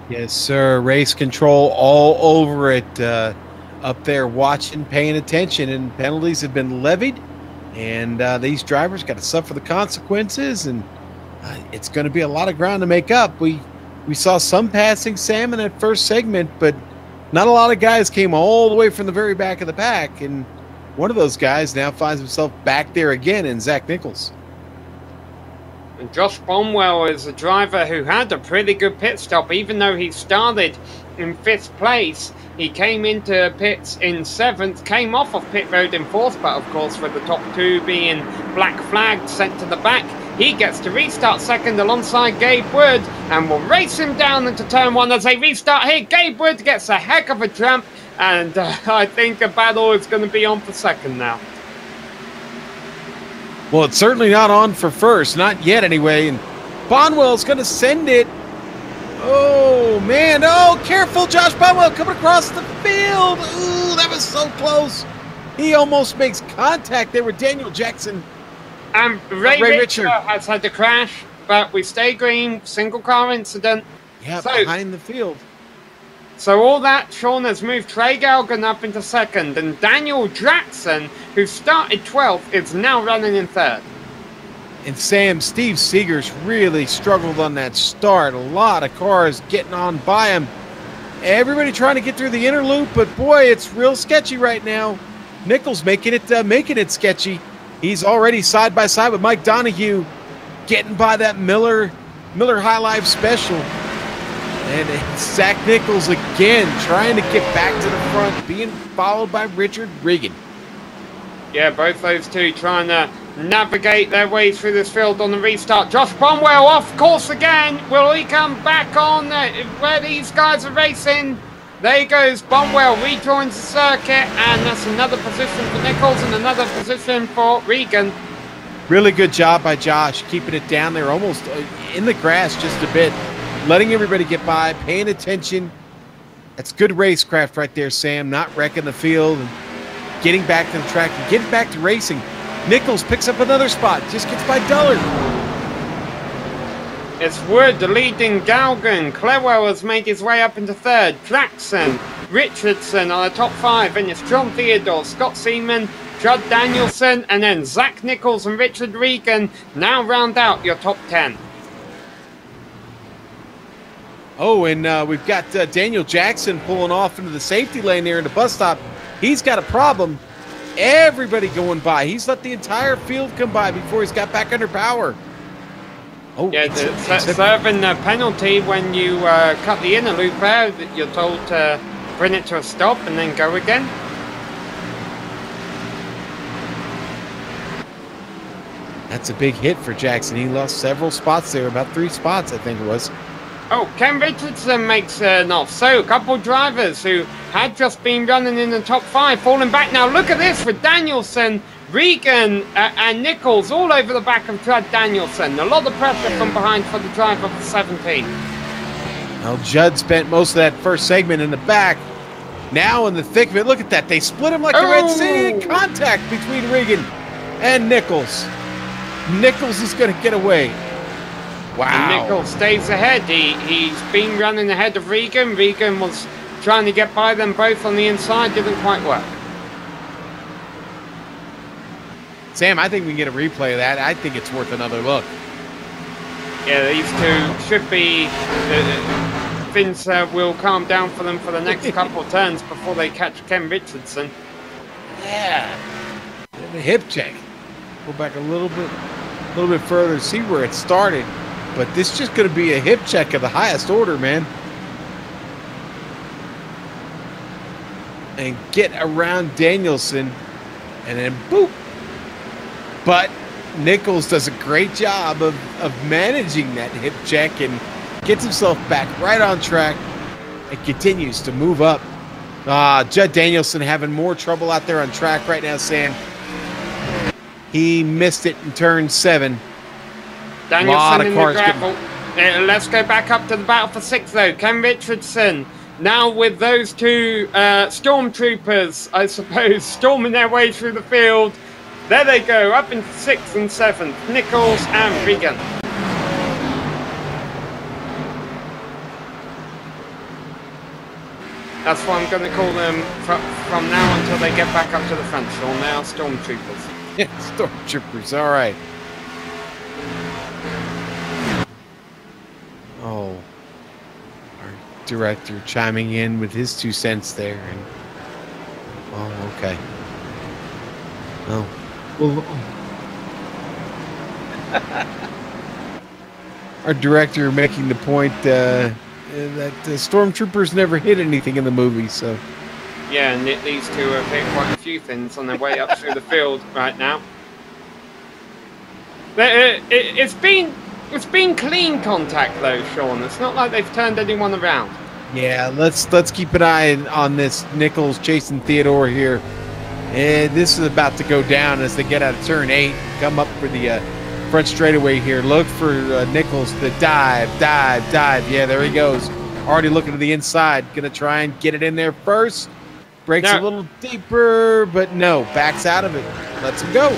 Yes, sir. Race control all over it. Up there watching, paying attention, and penalties have been levied, and these drivers got to suffer the consequences, and it's going to be a lot of ground to make up. We saw some passing, Sam, in that first segment, but not a lot of guys came all the way from the very back of the pack, and one of those guys now finds himself back there again in Zach Nichols. And Josh Bonwell is a driver who had a pretty good pit stop, even though he started in 5th place. He came into pits in 7th, came off of pit road in 4th, but of course with the top 2 being black flagged, sent to the back, he gets to restart 2nd alongside Gabe Wood, and will race him down into turn 1 as they restart here. Gabe Wood gets a heck of a jump, and I think a battle is going to be on for 2nd now. Well, it's certainly not on for 1st, not yet anyway, and Bonwell's going to send it. Oh, man. Oh, careful. Josh Bonwell coming across the field. Ooh, that was so close. He almost makes contact there with Daniel Jackson. And Ray Richard has had to crash, but we stay green. Single car incident. Yeah, so, behind the field. So all that, Sean, has moved Trey Galgan up into 2nd, and Daniel Jackson, who started 12th, is now running in 3rd. And Sam, Steve Seegers really struggled on that start. A lot of cars getting on by him. Everybody trying to get through the inner loop, but boy, it's real sketchy right now. Nichols making it sketchy. He's already side by side with Mike Donahue, getting by that Miller High Life Special. And Zach Nichols again trying to get back to the front, being followed by Richard Regan. Yeah, both those two trying to navigate their way through this field on the restart. Josh Bonwell off course again. Will he come back on where these guys are racing? There goes Bonwell, rejoins the circuit, and that's another position for Nichols and another position for Regan. Really good job by Josh, keeping it down there, almost in the grass just a bit, letting everybody get by, paying attention. That's good racecraft right there, Sam, not wrecking the field and getting back to the track and getting back to racing. Nichols picks up another spot, just gets by Dullard. It's Wood leading Galgan. Clewell has made his way up into 3rd. Jackson, Richardson are the top 5, and it's John Theodore, Scott Seaman, Judd Danielson, and then Zach Nichols and Richard Regan now round out your top 10. Oh, and we've got Daniel Jackson pulling off into the safety lane there in the bus stop. He's got a problem. Everybody going by. He's let the entire field come by before he's got back under power. Oh, yeah, serving the penalty when you cut the inner loop out. You're told to bring it to a stop and then go again. That's a big hit for Jackson. He lost several spots there, about 3 spots, I think it was. Oh, Ken Richardson makes an off. So, a couple drivers who had just been running in the top 5 falling back. Now, look at this with Danielson, Regan, and Nichols all over the back of Judd Danielson. A lot of pressure from behind for the driver of the 17. Well, Judd spent most of that first segment in the back. Now in the thick of it, look at that. They split him like the Red Sea. Contact between Regan and Nichols. Nichols is going to get away. Wow. And Nichols stays ahead. He's been running ahead of Regan. Regan was trying to get by them both on the inside. Didn't quite work. Sam, I think we can get a replay of that. I think it's worth another look. Yeah, these two should be... Vince will calm down for them for the next couple turns before they catch Ken Richardson. Yeah. The hip check. Go back a little bit further, see where it started. But this is just going to be a hip check of the highest order, man. And get around Danielson. And then boop. But Nichols does a great job of managing that hip check and gets himself back right on track and continues to move up Judd Danielson having more trouble out there on track right now, Sam. He missed it in turn 7. Danielson in the gravel. Let's go back up to the battle for 6, though. Ken Richardson now with those two stormtroopers, I suppose, storming their way through the field. There they go, up into 6th and 7th. Nichols and Regan. That's what I'm going to call them from now until they get back up to the front, Sean. They are stormtroopers. Yeah, stormtroopers, all right. Oh, our director chiming in with his 2 cents there. And oh, okay. Oh. Well, our director making the point that the stormtroopers never hit anything in the movie, so. Yeah, and these two have hit quite a few things on their way up through the field right now. But it's been clean contact though, Sean. It's not like they've turned anyone around. Yeah, let's keep an eye on this Nichols chasing Theodore here. And this is about to go down as they get out of turn 8, come up for the front straightaway here. Look for Nichols to dive. Yeah, there he goes. Already looking to the inside. Going to try and get it in there first. Breaks a little deeper, but no. Backs out of it. Lets him go.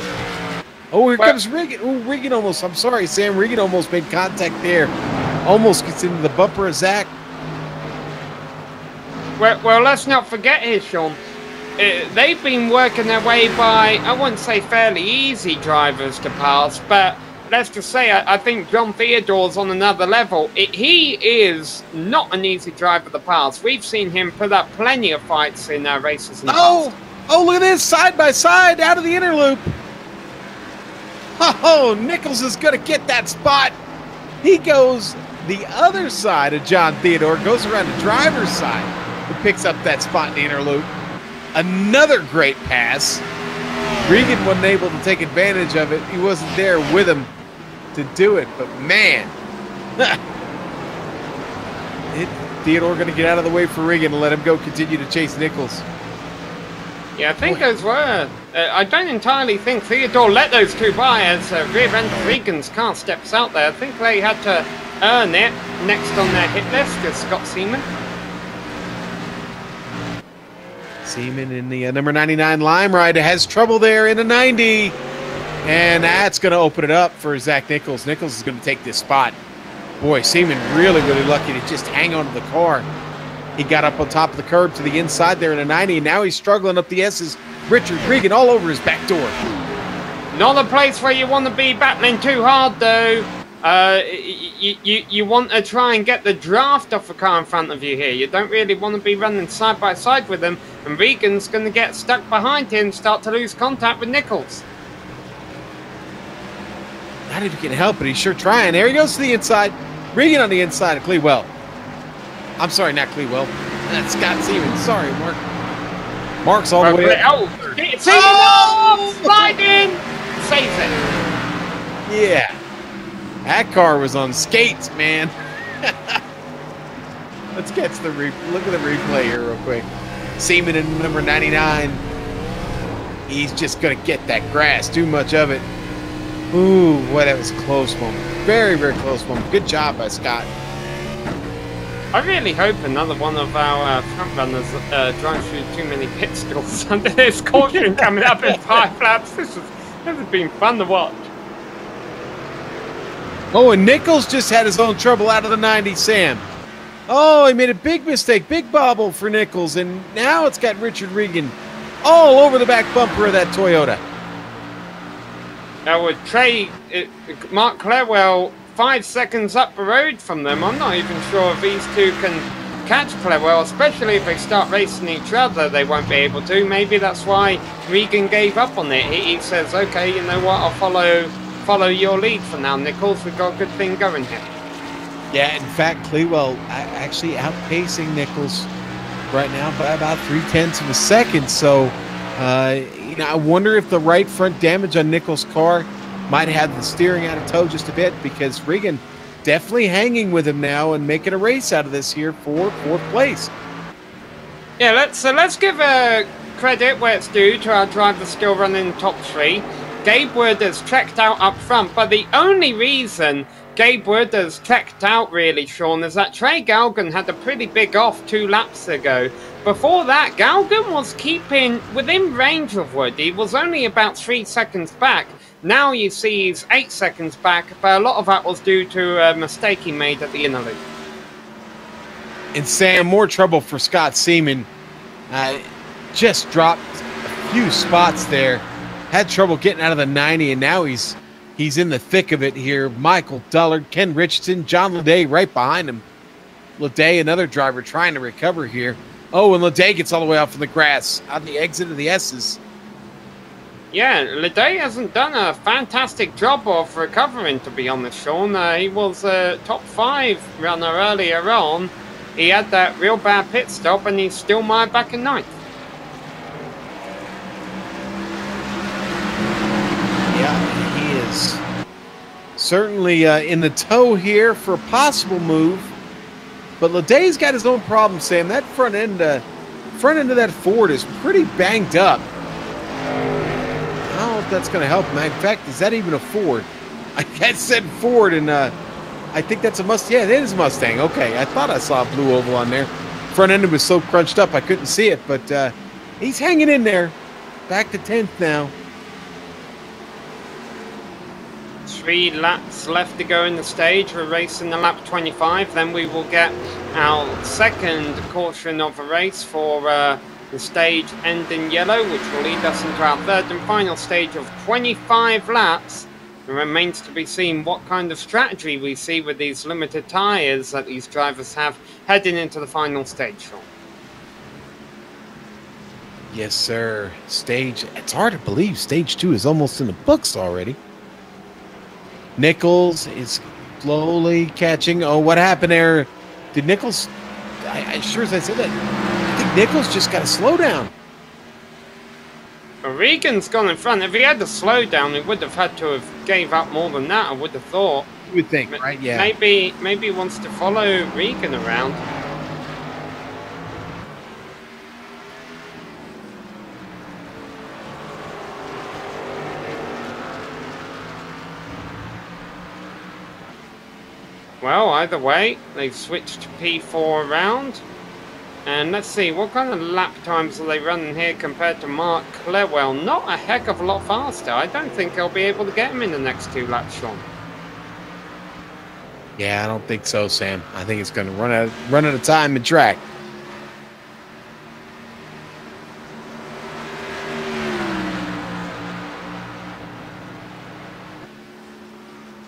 Oh, here comes Regan. Oh, Regan almost. I'm sorry, Sam. Regan almost made contact there. Almost gets into the bumper of Zach. Well, let's not forget here, Sean. They've been working their way by, I wouldn't say fairly easy drivers to pass, but let's just say I think John Theodore's on another level. He is not an easy driver to pass. We've seen him put up plenty of fights in races in the past. Oh, look at this, side by side, out of the inner loop. Oh, Nichols is going to get that spot. He goes the other side of John Theodore, goes around the driver's side, and picks up that spot in the inner loop. Another great pass. Regan wasn't able to take advantage of it. He wasn't there with him to do it, but man. Theodore going to get out of the way for Regan and let him go continue to chase Nichols. Yeah, I think those were... I don't entirely think Theodore let those two by as rear end of Regan's car steps out there. I think they had to earn it. Next on their hit list is Scott Seaman. Seaman in the number 99 Lime Ride has trouble there in a 90. And that's going to open it up for Zach Nichols. Nichols is going to take this spot. Boy, Seaman really lucky to just hang on to the car. He got up on top of the curb to the inside there in a 90, and now he's struggling up the S's. Richard Regan all over his back door. Not a place where you want to be battling too hard, though. You want to try and get the draft off the car in front of you here. You don't really want to be running side by side with him, and Regan's going to get stuck behind him, start to lose contact with Nichols. Not if he can help it. He's sure trying. There he goes to the inside. Regan on the inside of Clewell. I'm sorry, not Clewell. That's Scott Seaman. Sorry, Mark. Mark's all the way up. Oh, slide in. Saves it. Yeah. That car was on skates, man. Let's catch the look at the replay here real quick. Seaman in number 99. He's just going to get that grass. Too much of it. Ooh, boy, that was a close one. Very close one. Good job by Scott. I really hope another one of our front runners drives through too many pit stops under this caution coming up in 5 laps. This has been fun to watch. Oh, and Nichols just had his own trouble out of the 90, Sam. Oh, he made a big mistake, big bobble for Nichols, and now it's got Richard Regan all over the back bumper of that Toyota. Now with Mark Clairwell 5 seconds up the road from them, I'm not even sure if these two can catch Clairwell, especially if they start racing each other, they won't be able to. Maybe that's why Regan gave up on it. He says, okay, you know what, I'll follow your lead for now, Nichols. We've got a good thing going here. Yeah, in fact, Clewell actually outpacing Nichols right now by about 0.3 of a second. So, I wonder if the right front damage on Nichols' car might have the steering out of tow just a bit, because Regan definitely hanging with him now and making a race out of this here for 4th place. Yeah, let's give credit where it's due to our driver still running the top three. Gabe Wood has trekked out up front, but the only reason Gabe Wood has trekked out really, Sean, is that Trey Galgan had a pretty big off 2 laps ago. Before that, Galgan was keeping within range of Wood. He was only about 3 seconds back. Now you see he's 8 seconds back, but a lot of that was due to a mistake he made at the inner loop. And Sam, more trouble for Scott Seaman. Just dropped a few spots there. Had trouble getting out of the 90, and now he's in the thick of it here. Michael Dullard, Ken Richardson, John Leday right behind him. Leday, another driver, trying to recover here. Oh, and Leday gets all the way off in the grass on the exit of the S's. Yeah, Leday hasn't done a fantastic job of recovering, to be honest, Sean. He was a top 5 runner earlier on. He had that real bad pit stop, and he's still mired back in 9th. Yeah, he is certainly in the tow here for a possible move. But Leday's got his own problem, Sam. That front end of that Ford is pretty banged up. I don't know if that's going to help him. In fact, is that even a Ford? I said Ford, and I think that's a Mustang. Yeah, it is a Mustang. Okay, I thought I saw a blue oval on there. Front end was so crunched up I couldn't see it, but he's hanging in there. Back to 10th now. 3 laps left to go in the stage. We're racing the lap 25. Then we will get our second caution of a race for the stage end in yellow, which will lead us into our third and final stage of 25 laps. It remains to be seen what kind of strategy we see with these limited tyres that these drivers have heading into the final stage, Sean. Yes, sir. It's hard to believe stage 2 is almost in the books already. Nichols is slowly catching. Oh, what happened there? Did Nichols... I sure as I said that, I think Nichols just got to slow down. Regan's gone in front. If he had to slow down, he would have had to have gave up more than that, I would have thought. You would think, right? Yeah. Maybe he wants to follow Regan around. Well, either way, they've switched to P4 around. And let's see, what kind of lap times are they running here compared to Mark Clewell? Not a heck of a lot faster. I don't think they'll be able to get him in the next 2 laps, Sean. Yeah, I don't think so, Sam. I think it's going to run out of time and track.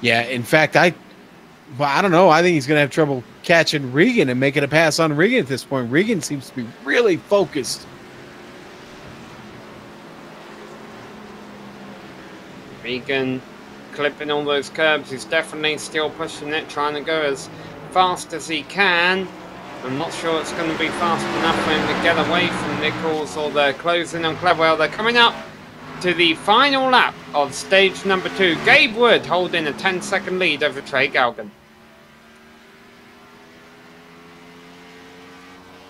Yeah, in fact, I don't know. I think he's going to have trouble catching Regan and making a pass on Regan at this point. Regan seems to be really focused. Regan clipping all those curbs. He's definitely still pushing it, trying to go as fast as he can. I'm not sure it's going to be fast enough for him to get away from Nichols, or they're closing on Clewell. They're coming up to the final lap of stage number 2. Gabe Wood holding a 10-second lead over Trey Galgan.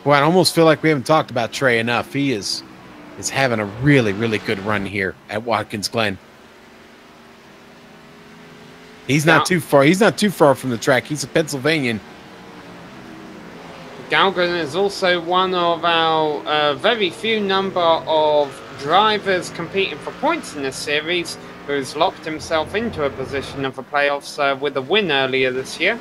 Well, I almost feel like we haven't talked about Trey enough. He is having a really, really good run here at Watkins Glen. He's not too far. He's not too far from the track. He's a Pennsylvanian. Galgan is also one of our very few number of drivers competing for points in this series who's locked himself into a position of the playoffs with a win earlier this year.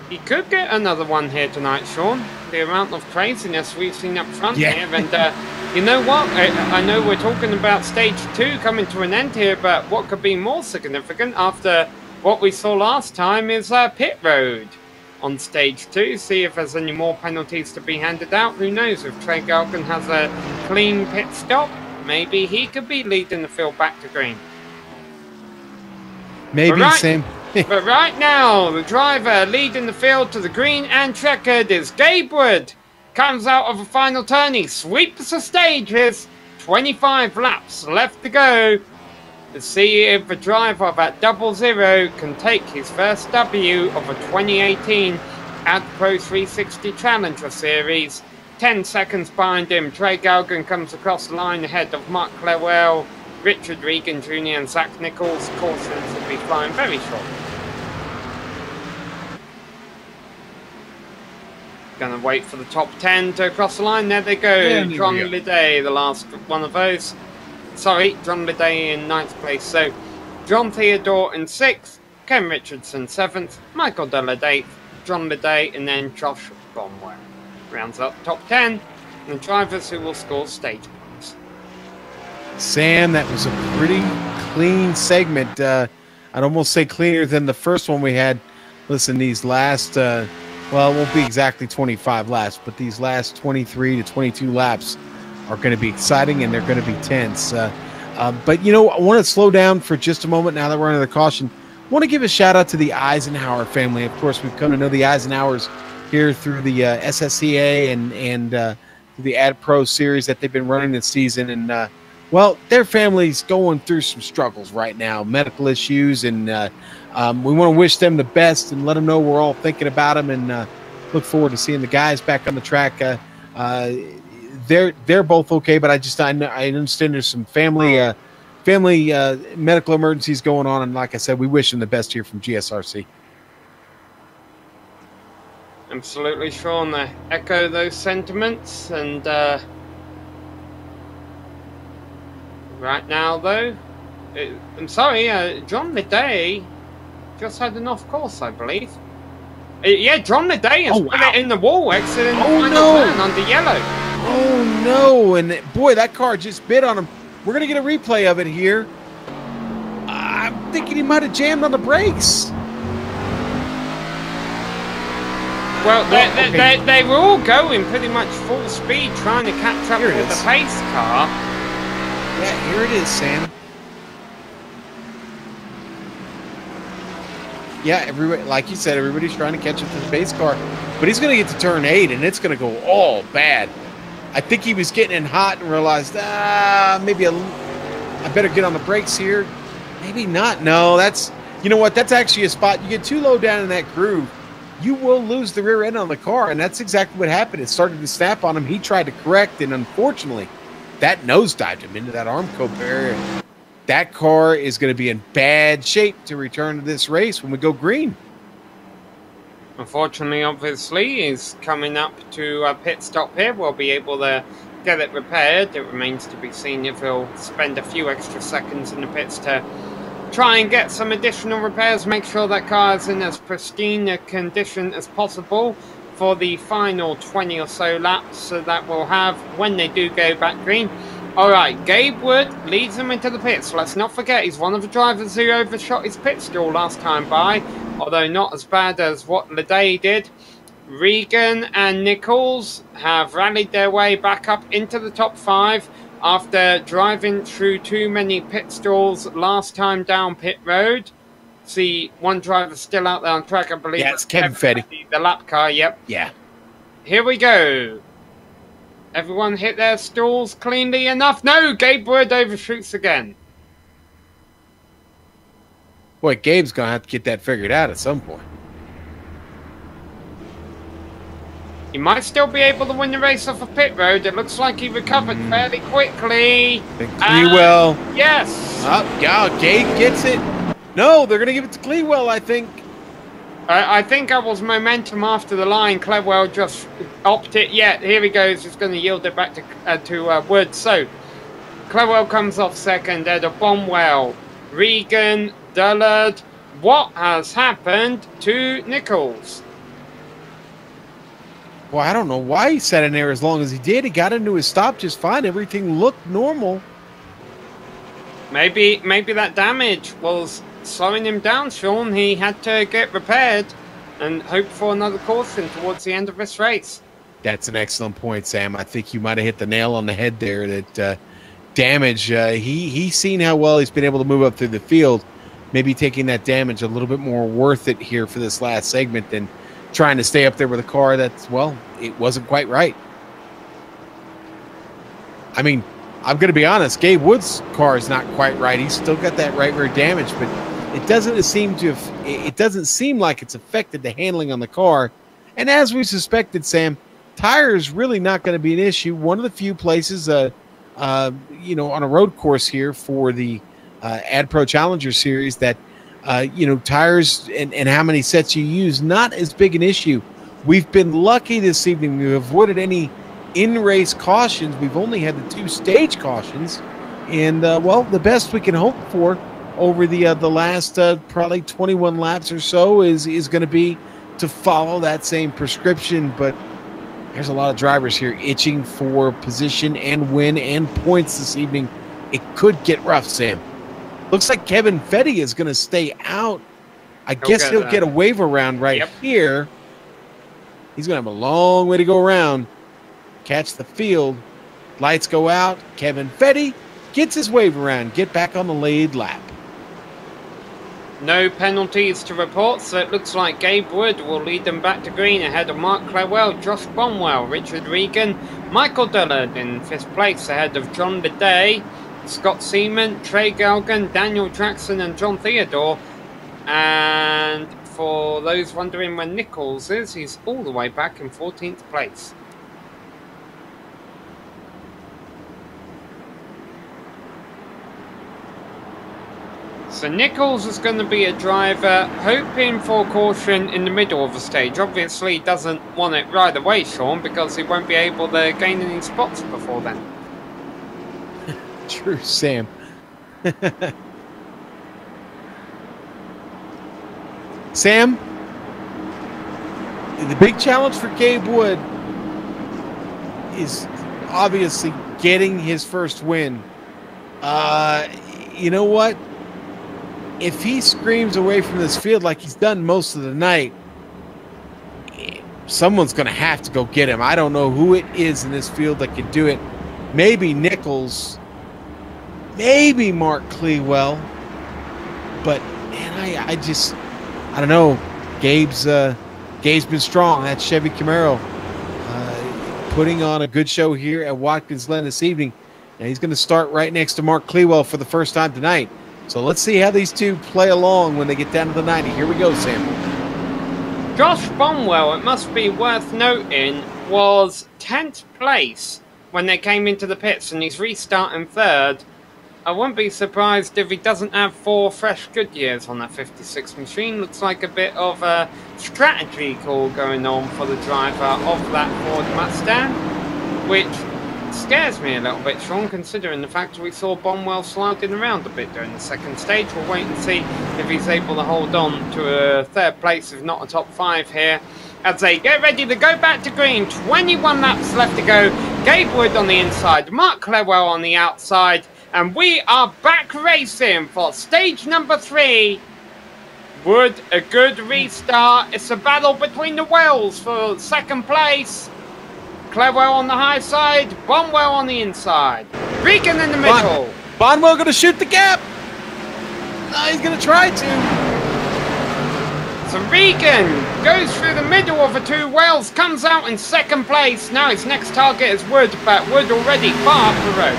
He could get another one here tonight, Sean. The amount of craziness we've seen up front here. And you know what? I know we're talking about stage 2 coming to an end here, but what could be more significant after what we saw last time is pit road on stage 2. See if there's any more penalties to be handed out. Who knows? If Trey Galgan has a clean pit stop, maybe he could be leading the field back to green. Maybe, Sam. But right now, the driver leading the field to the green and checkered is Gabe Wood. Comes out of a final turn, he sweeps the stage. Here's 25 laps left to go. Let's see if the driver of that 00 can take his first W of a 2018 AdPro 360 Challenger Series. 10 seconds behind him, Trey Galgan comes across the line ahead of Mark Clewell, Richard Regan Jr. and Zach Nichols. Cautions will be flying very short. Gonna wait for the top 10 to cross the line. There they go. Yeah, John Liday, the last one of those. Sorry, John Liday in 9th place. So, John Theodore in 6th, Ken Richardson 7th, Michael Dillard 8th, John Liday, and then Josh Bromwell. Rounds up top 10, and the drivers who will score stage points. Sam, that was a pretty clean segment. I'd almost say cleaner than the first one we had. Listen, these last, well, it won't be exactly 25 laps, but these last 23 to 22 laps are going to be exciting, and they're going to be tense. But, you know, I want to slow down for just a moment now that we're under the caution. I want to give a shout-out to the Eisenhower family. Of course, we've come to know the Eisenhowers here through the SSCA and the AdPro series that they've been running this season. And, well, their family's going through some struggles right now, medical issues, and we want to wish them the best and let them know we're all thinking about them, and look forward to seeing the guys back on the track. They're both okay, but I understand there's some family medical emergencies going on, and like I said, we wish them the best here from GSRC. Absolutely, Sean. I echo those sentiments, and right now, though, I'm sorry, John Liday just had an off course, I believe. Yeah, John Liday has put it in the wall, exiting the final turn under yellow. Oh no! And boy, that car just bit on him. We're gonna get a replay of it here. I'm thinking he might have jammed on the brakes. Well, they were all going pretty much full speed, trying to catch up with the pace car. Yeah, here it is, Sam. Yeah, everybody, like you said, everybody's trying to catch up to the pace car, but he's going to get to turn 8, and it's going to go all bad. I think he was getting in hot and realized, maybe I better get on the brakes here. Maybe not. No, you know what? That's actually a spot. You get too low down in that groove, you will lose the rear end on the car, and that's exactly what happened. It started to snap on him. He tried to correct, and unfortunately, that nosedived him into that arm coat barrier. That car is going to be in bad shape to return to this race when we go green. Unfortunately, obviously, he's coming up to a pit stop here. We'll be able to get it repaired. It remains to be seen if he'll spend a few extra seconds in the pits to try and get some additional repairs, make sure that car is in as pristine a condition as possible for the final 20 or so laps that we'll have when they do go back green. Alright, Gabe Wood leads them into the pits. Let's not forget, he's one of the drivers who overshot his pit stall last time by, although not as bad as what Liday did. Regan and Nichols have rallied their way back up into the top 5 after driving through too many pit stalls last time down pit road. See, one driver still out there on track, I believe. Yeah, it's Kevin Fetty. The lap car, yep. Yeah. Here we go. Everyone hit their stalls cleanly enough. No, Gabe Wood overshoots again. Boy, Gabe's going to have to get that figured out at some point. He might still be able to win the race off a pit road. It looks like he recovered fairly quickly. Clewell. Yes. Yeah, Gabe gets it. No, they're going to give it to Clewell, I think. I think that was momentum after the line. Clewell just opted. Yeah, here he goes. He's going to yield it back to Wood. So, Clewell comes off second. Ed Bonwell, Regan, Dullard. What has happened to Nichols? Well, I don't know why he sat in there as long as he did. He got into his stop just fine. Everything looked normal. Maybe that damage was slowing him down, Sean. He had to get repaired and hope for another caution towards the end of this race. That's an excellent point, Sam. I think you might have hit the nail on the head there. That damage, he's seen how well he's been able to move up through the field. Maybe taking that damage a little bit more worth it here for this last segment than trying to stay up there with a car that's, well, it wasn't quite right. I mean, I'm going to be honest, Gabe Wood's car is not quite right. He's still got that right rear damage, but it doesn't seem like it's affected the handling on the car. And as we suspected, Sam, tire is really not going to be an issue. One of the few places, on a road course here for the AdPro Challenger Series that, tires and how many sets you use, not as big an issue. We've been lucky this evening. We've avoided any in-race cautions. We've only had the 2 stage cautions. And, the best we can hope for over the last probably 21 laps or so is going to be to follow that same prescription. But there's a lot of drivers here itching for position and win and points this evening. It could get rough, Sam. Looks like Kevin Fetty is going to stay out. I guess he'll get a wave around here. He's going to have a long way to go around. Catch the field. Lights go out. Kevin Fetty gets his wave around. Get back on the lead lap. No penalties to report, so it looks like Gabe Wood will lead them back to green ahead of Mark Clawell, Josh Bonwell, Richard Regan, Michael Dullard in 5th place ahead of John Bidet, Scott Seaman, Trey Galgan, Daniel Jackson and John Theodore. And for those wondering where Nichols is, he's all the way back in 14th place. So Nichols is going to be a driver hoping for caution in the middle of the stage. Obviously doesn't want it right away, Sean, because he won't be able to gain any spots before then. True, Sam. Sam, the big challenge for Gabe Wood is obviously getting his first win. You know what? If he screams away from this field like he's done most of the night, someone's going to have to go get him. I don't know who it is in this field that can do it. Maybe Nichols, maybe Mark Clewell, but man, I don't know. Gabe's been strong. That Chevy Camaro putting on a good show here at Watkins Glen this evening. And he's going to start right next to Mark Clewell for the first time tonight. So let's see how these two play along when they get down to the 90. Here we go, Sam. Josh Bonwell, it must be worth noting, was 10th place when they came into the pits, and he's restarting 3rd. I wouldn't be surprised if he doesn't have 4 fresh Goodyears on that 56 machine. Looks like a bit of a strategy call going on for the driver of that Ford Mustang, which scares me a little bit, Sean, considering the fact we saw Bonwell sliding around a bit during the second stage. We'll wait and see if he's able to hold on to a 3rd place, if not a top 5 here, as they get ready to go back to green. 21 laps left to go. Gabe Wood on the inside, Mark Clewell on the outside, and we are back racing for stage number 3. Wood, a good restart. It's a battle between the wheels for 2nd place. Clewell on the high side, Bonwell on the inside. Regan in the middle. Bonwell going to shoot the gap. He's going to try to. So Regan goes through the middle of the 2 wheels, comes out in 2nd place. Now his next target is Wood, but Wood already far up the road.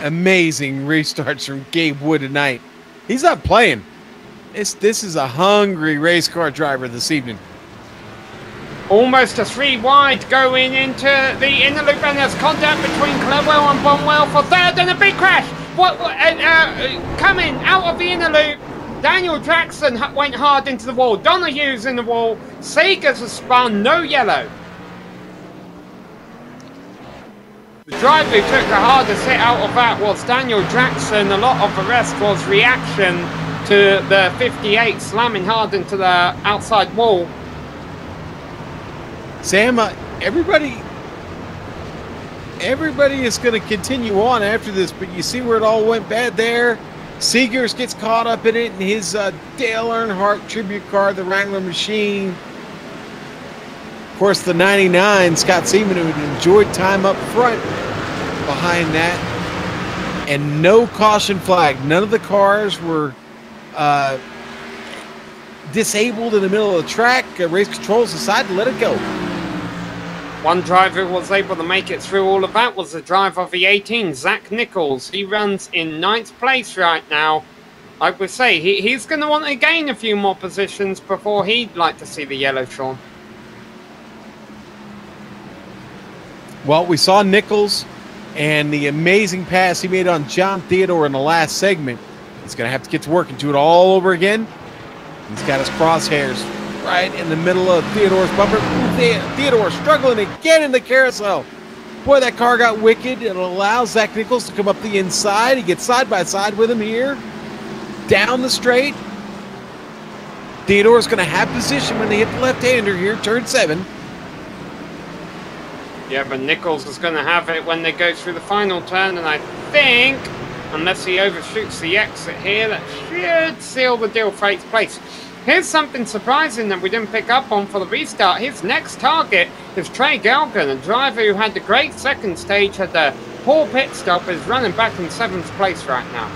Amazing restarts from Gabe Wood tonight. He's not playing. This is a hungry race car driver this evening. Almost a 3 wide going into the inner loop, and there's contact between Clewell and Bonwell for 3rd, and a big crash. Coming out of the inner loop, Daniel Jackson went hard into the wall. Donohue's in the wall. Sagers has spun, no yellow. The driver who took the hardest hit out of that was Daniel Jackson. A lot of the rest was reaction to the 58 slamming hard into the outside wall. Sam, everybody is going to continue on after this, but you see where it all went bad there. Seegers gets caught up in it in his Dale Earnhardt tribute car, the Wrangler machine. Of course, the 99, Scott Seaman, who had enjoyed time up front behind that. And no caution flag. None of the cars were disabled in the middle of the track. Race controls decided to let it go. One driver who was able to make it through all of that was the driver of the 18, Zach Nichols. He runs in 9th place right now. Like we say, he's going to want to gain a few more positions before he'd like to see the yellow, Sean. Well, we saw Nichols and the amazing pass he made on John Theodore in the last segment. He's going to have to get to work and do it all over again. He's got his crosshairs right in the middle of Theodore's bumper. Theodore struggling again in the carousel. Boy, that car got wicked. It allows Zach Nichols to come up the inside. He gets side by side with him here. Down the straight. Theodore's going to have position when they hit the left-hander here, turn 7. Yeah, but Nichols is going to have it when they go through the final turn, and I think, unless he overshoots the exit here, that should seal the deal for 8th place. Here's something surprising that we didn't pick up on for the restart. His next target is Trey Galgan, a driver who had the great second stage, had the poor pit stop, is running back in 7th place right now.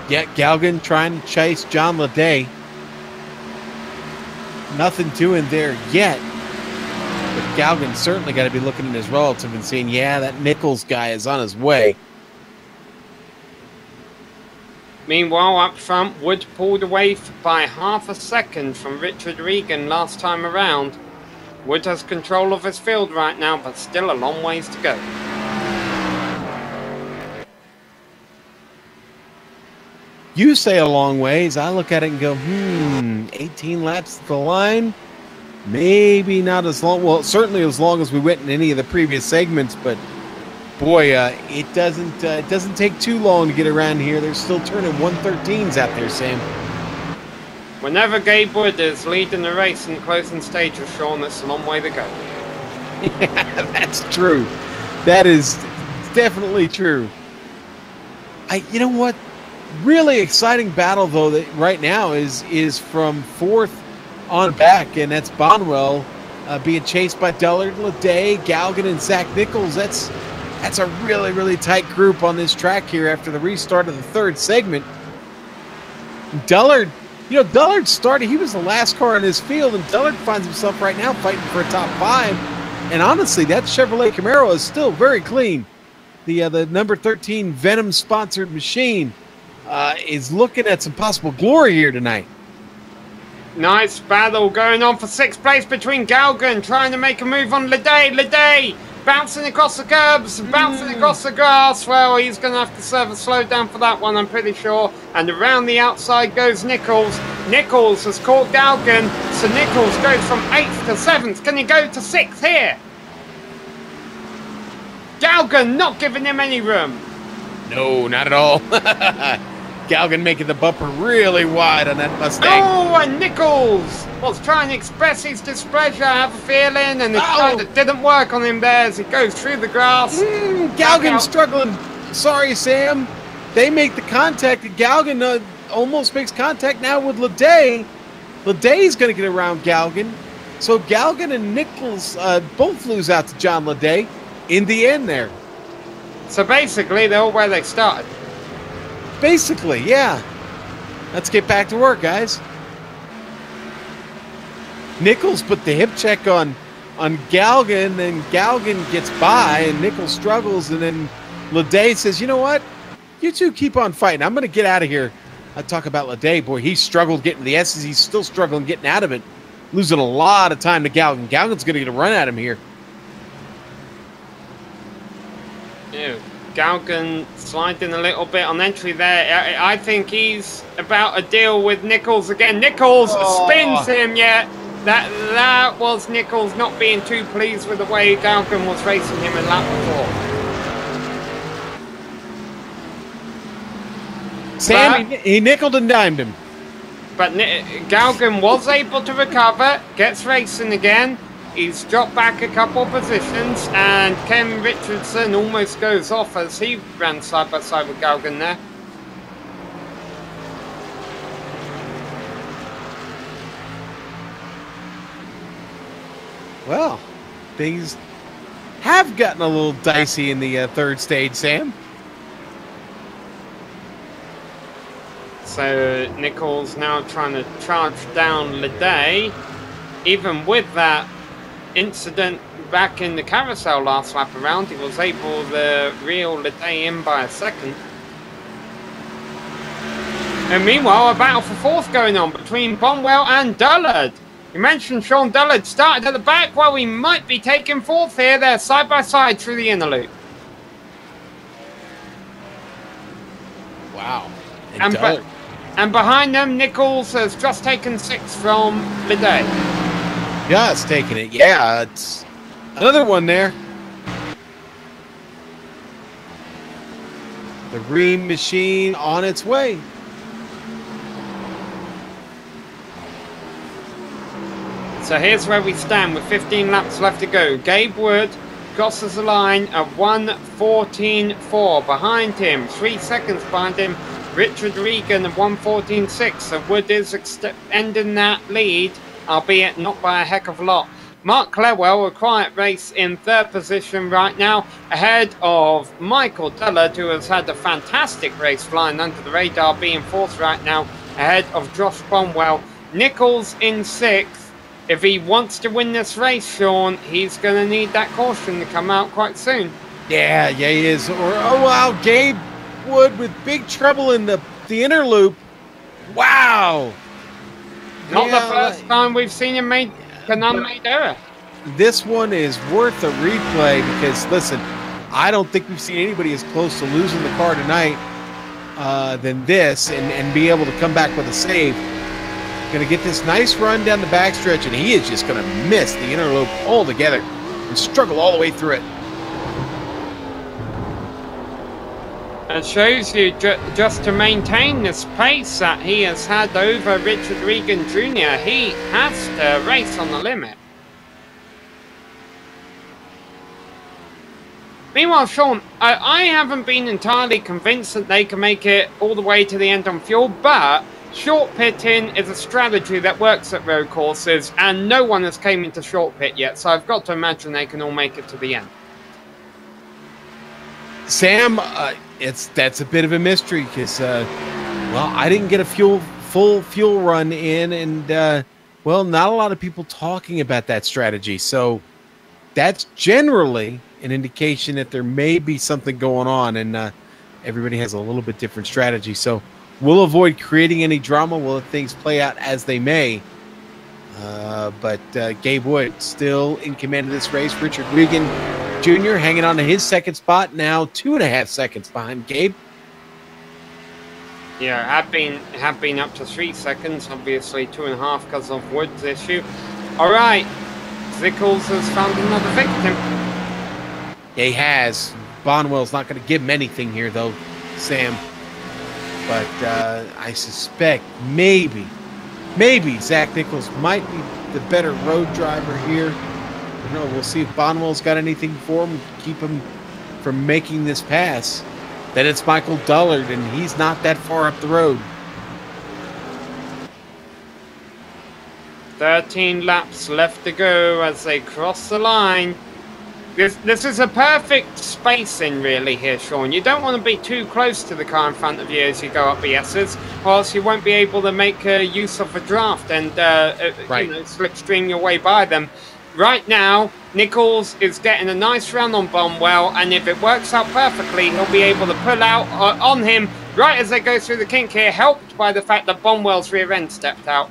Yeah, Galgan trying to chase John Leday. Nothing doing there yet. But Galgan certainly got to be looking at his relative and saying, yeah, that Nichols guy is on his way. Meanwhile, up front, Wood pulled away by half a second from Richard Regan last time around. Wood has control of his field right now, but still a long ways to go. You say a long ways. I look at it and go, 18 laps at the line. Maybe not as long. Well, certainly as long as we went in any of the previous segments, but boy, it doesn't take too long to get around here. They're still turning 113s out there, Sam. Whenever Gabe Wood is leading the race in the closing stages, Sean, it's a long way to go. Yeah, that's true. That is definitely true. You know what? Really exciting battle, though, that right now is from 4th on back, and that's Bonwell being chased by Dullard, Leday, Galgan, and Zach Nichols. That's a really, really tight group on this track here after the restart of the 3rd segment. Dullard started, he was the last car in his field, and Dullard finds himself right now fighting for a top 5. And honestly, that Chevrolet Camaro is still very clean. The number 13 Venom-sponsored machine is looking at some possible glory here tonight. Nice battle going on for 6th place between Galgan trying to make a move on Leday. Leday bouncing across the curbs, bouncing across the grass. Well, he's going to have to serve a slowdown for that one, I'm pretty sure. And around the outside goes Nichols. Nichols has caught Galgan, so Nichols goes from 8th to 7th. Can he go to 6th here? Galgan not giving him any room. No, not at all. Galgan making the bumper really wide on that Mustang. Oh, and Nichols was trying to express his displeasure, I have a feeling, and it kind of didn't work on him there as he goes through the grass. Galgan struggling. Sorry, Sam. They make the contact. Galgan almost makes contact now with Leday. Leday's going to get around Galgan. So Galgan and Nichols both lose out to John Leday in the end there. So basically, they're all where they started. Basically, yeah. Let's get back to work, guys. Nichols put the hip check on Galgan, and Galgan gets by, and Nichols struggles, and then Leday says, you know what? You two keep on fighting. I'm going to get out of here. I talk about Leday. Boy, he struggled getting the S's. He's still struggling getting out of it. Losing a lot of time to Galgan. Galgan's going to get a run at him here. Yeah. Galgan sliding a little bit on entry there. I think he's about to deal with Nichols again. Nichols spins him, yeah. That was Nichols not being too pleased with the way Galgan was racing him in lap before. Sam, he nickeled and dimed him. But Galgan was able to recover, gets racing again. He's dropped back a couple of positions, and Ken Richardson almost goes off as he ran side by side with Galgan there. Well, things have gotten a little dicey in the 3rd stage, Sam. So Nichols now trying to charge down Leday. even with that incident back in the carousel last lap around, he was able to reel the day in by a second. And meanwhile, a battle for fourth going on between Bonwell and Dullard. You mentioned Sean Dullard started at the back. Well, we might be taking fourth here. They're side by side through the inner loop. Wow. And behind them, Nichols has just taken sixth from Bidet. Just taking it. Yeah, it's another one there. The Ream machine on its way. So here's where we stand with 15 laps left to go. Gabe Wood crosses the line at 1:14.4. Behind him, 3 seconds behind him, Richard Regan at 1:14.6. So Wood is ending that lead, albeit not by a heck of a lot. Mark Clewell, a quiet race in third position right now, ahead of Michael Dullard, who has had a fantastic race flying under the radar, being fourth right now, ahead of Josh Bonwell. Nichols in sixth. If he wants to win this race, Sean, he's going to need that caution to come out quite soon. Yeah, he is. Or, oh, wow, Gabe Wood with big trouble in the inner loop. Wow. Not the first time we've seen him make an unmade error. This one is worth a replay because, listen, I don't think we've seen anybody as close to losing the car tonight than this and be able to come back with a save. Going to get this nice run down the backstretch, and he is just going to miss the inner loop altogether and struggle all the way through it. It shows you just to maintain this pace that he has had over Richard Regan Jr., he has to race on the limit. Meanwhile, Sean, I haven't been entirely convinced that they can make it all the way to the end on fuel, but short pitting is a strategy that works at road courses, and no one has came into short pit yet, so I've got to imagine they can all make it to the end. Sam, that's a bit of a mystery because, well, I didn't get a full fuel run in, and, well, not a lot of people talking about that strategy, so that's generally an indication that there may be something going on, and everybody has a little bit different strategy, so we'll avoid creating any drama. We'll let things play out as they may. But Gabe Wood still in command of this race. Richard Regan Jr. hanging on to his second spot, now 2.5 seconds behind Gabe. Yeah, have been up to 3 seconds, obviously 2.5 because of Wood's issue. All right, Nichols has found another victim. Yeah, he has. Bonwell's not going to give him anything here, though, Sam. But I suspect maybe Zach Nichols might be the better road driver here. I don't know. We'll see if Bonwell's got anything for him to keep him from making this pass. Then it's Michael Dullard, and he's not that far up the road. 13 laps left to go as they cross the line. This is a perfect spacing, really, here, Sean. You don't want to be too close to the car in front of you as you go up the S's, or else you won't be able to make use of a draft and slipstream your way by them. Right now, Nichols is getting a nice run on Bonwell, and if it works out perfectly, he'll be able to pull out on him right as they go through the kink here, helped by the fact that Bonwell's rear end stepped out.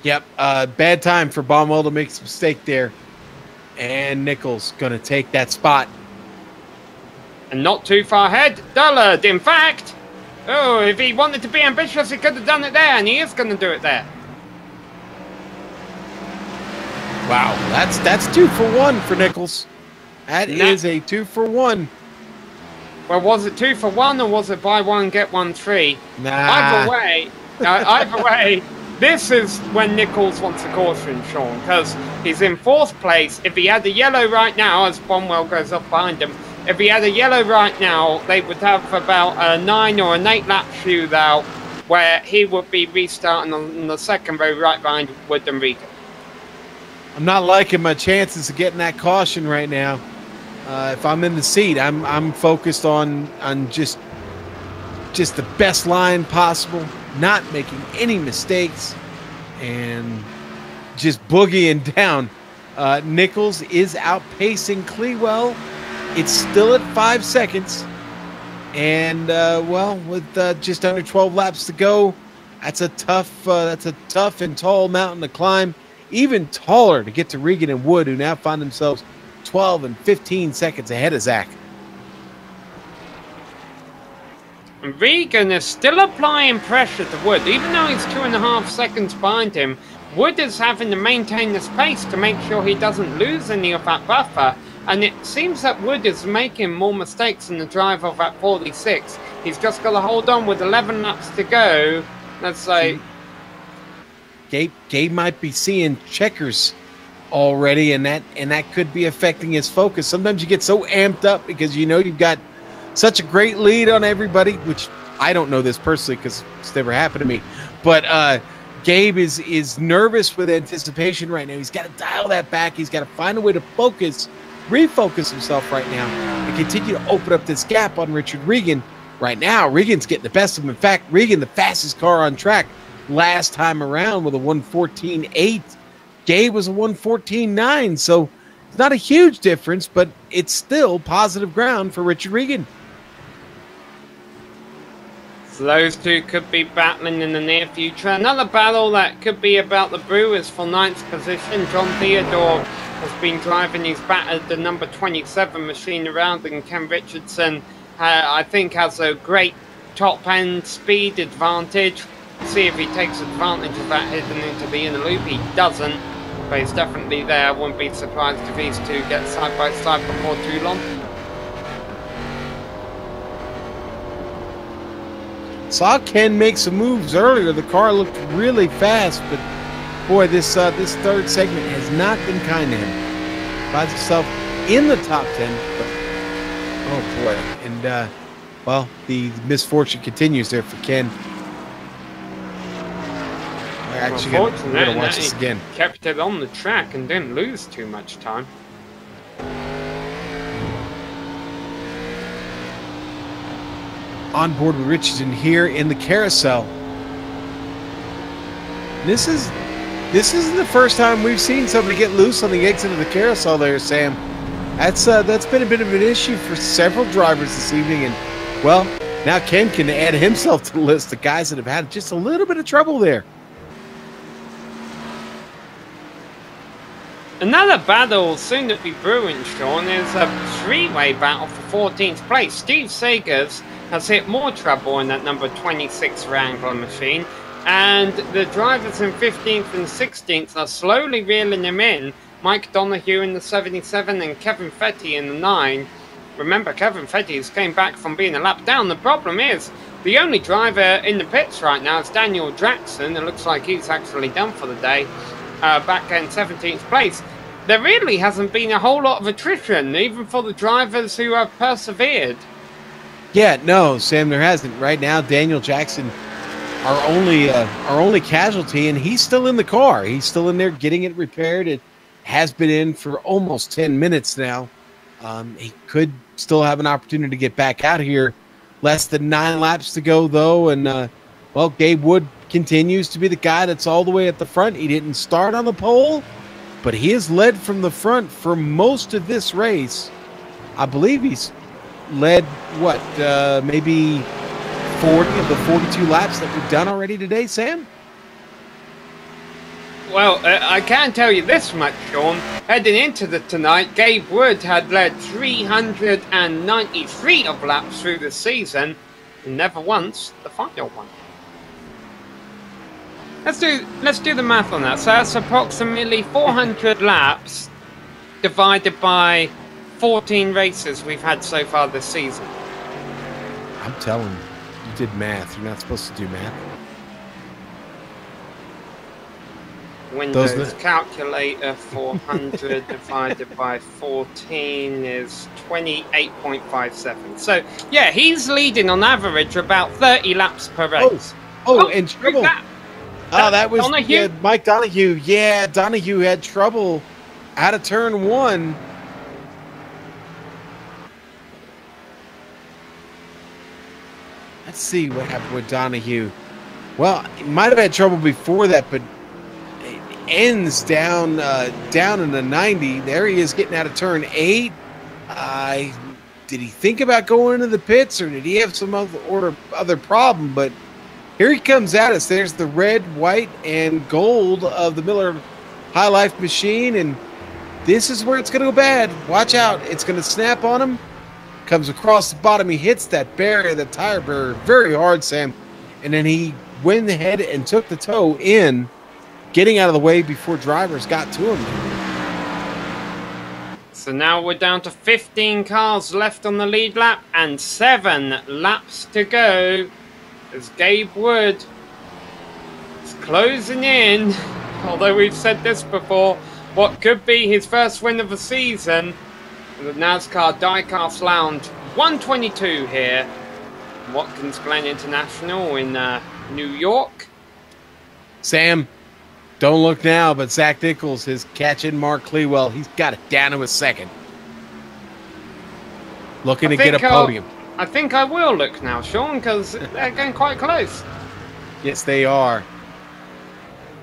Yep, bad time for Bonwell to make a mistake there. And Nichols going to take that spot. And not too far ahead, Dullard, in fact. Oh, if he wanted to be ambitious, he could have done it there, and he is going to do it there. Wow, that's 2 for 1 for Nichols. That is a 2 for 1. Well, was it 2 for 1, or was it buy one, get one free? Nah. Either way, this is when Nichols wants a caution, Sean, because he's in fourth place. If he had a yellow right now, as Bonwell goes up behind him, if he had a yellow right now, they would have about a 9 or an 8 lap shootout where he would be restarting on the second row right behind Wood and Regan. I'm not liking my chances of getting that caution right now. If I'm in the seat, I'm focused on just the best line possible, not making any mistakes. and just boogieing down. Nichols is outpacing Clewell. It's still at 5 seconds. And, well, with just under 12 laps to go, that's a tough and tall mountain to climb. Even taller to get to Regan and Wood, who now find themselves 12 and 15 seconds ahead of Zach. Regan is still applying pressure to Wood, even though he's 2.5 seconds behind him. Wood is having to maintain this pace to make sure he doesn't lose any of that buffer. And it seems that Wood is making more mistakes in the drive of that 46. He's just got to hold on with 11 laps to go. Let's say Gabe might be seeing checkers already, and that could be affecting his focus. Sometimes you get so amped up because you know you've got such a great lead on everybody, which I don't know this personally because it's never happened to me. But Gabe is nervous with anticipation right now. He's got to dial that back. He's got to find a way to refocus himself right now and continue to open up this gap on Richard Regan. Right now, Regan's getting the best of him. In fact, Regan, the fastest car on track last time around with a 1:14.8. Gabe was a 1:14.9. So it's not a huge difference, but it's still positive ground for Richard Regan. So those two could be battling in the near future. Another battle that could be about the Brewers for 9th position. John Theodore has been driving. He's battered the number 27 machine around, and Ken Richardson, I think, has a great top-end speed advantage. See if he takes advantage of that heading into the inner loop. He doesn't, but he's definitely there. Wouldn't be surprised if these two get side by side before too long. Saw Ken make some moves earlier. The car looked really fast, but boy, this third segment has not been kind to him. Finds himself in the top 10, but oh boy. And, well, the misfortune continues there for Ken. We're actually going to watch this again. Kept it on the track and didn't lose too much time. On board with Richardson here in the carousel. This isn't the first time we've seen somebody get loose on the exit of the carousel there, Sam. That's been a bit of an issue for several drivers this evening, and well, now Ken can add himself to the list of guys that have had just a little bit of trouble there. Another battle soon to be brewing, Sean, is a three-way battle for 14th place. Steve Sagers has hit more trouble in that number 26 Wrangler machine, and the drivers in 15th and 16th are slowly reeling him in. Mike Donoghue in the 77 and Kevin Fetty in the 9. Remember, Kevin Fetty's came back from being a lap down. The problem is, the only driver in the pits right now is Daniel Jackson. It looks like he's actually done for the day, back in 17th place. There really hasn't been a whole lot of attrition, even for the drivers who have persevered. Yeah, no, Sam, there hasn't. Right now, Daniel Jackson, our only casualty, and he's still in the car. He's still in there getting it repaired. It has been in for almost 10 minutes now. He could still have an opportunity to get back out here. Less than 9 laps to go, though, and, well, Gabe Wood continues to be the guy that's all the way at the front. He didn't start on the pole, but he has led from the front for most of this race. I believe he's led, what, maybe 40 of the 42 laps that we've done already today, Sam? Well, I can tell you this much, Sean. Heading into tonight, Gabe Wood had led 393 of laps through the season, and never once the final one. Let's do the math on that. So that's approximately 400 laps divided by 14 races we've had so far this season. I'm telling you, you did math. You're not supposed to do math. Windows calculator, 400 divided by 14 is 28.57. So, yeah, he's leading on average about 30 laps per race. And trouble. That was Donoghue? Mike Donoghue. Yeah, Donoghue had trouble out of turn 1. Let's see what happened with Donoghue. Well, he might have had trouble before that, but ends down in the 90. There he is getting out of turn 8. Did he think about going into the pits, or did he have some other problem? But here he comes at us. There's the red, white, and gold of the Miller High Life machine, and this is where it's going to go bad. Watch out. It's going to snap on him. Comes across the bottom. He hits that barrier, the tire barrier, very hard, Sam. And then he went ahead and took the toe in, getting out of the way before drivers got to him. So now we're down to 15 cars left on the lead lap and 7 laps to go as Gabe Wood is closing in. Although we've said this before, what could be his first win of the season. The NASCAR Diecast Lounge 122 here, Watkins Glen International in New York. Sam, don't look now, but Zach Nichols is catching Mark Clewell. He's got it down to a second. Looking to get a podium. I think I will look now, Sean, because they're getting quite close. Yes, they are.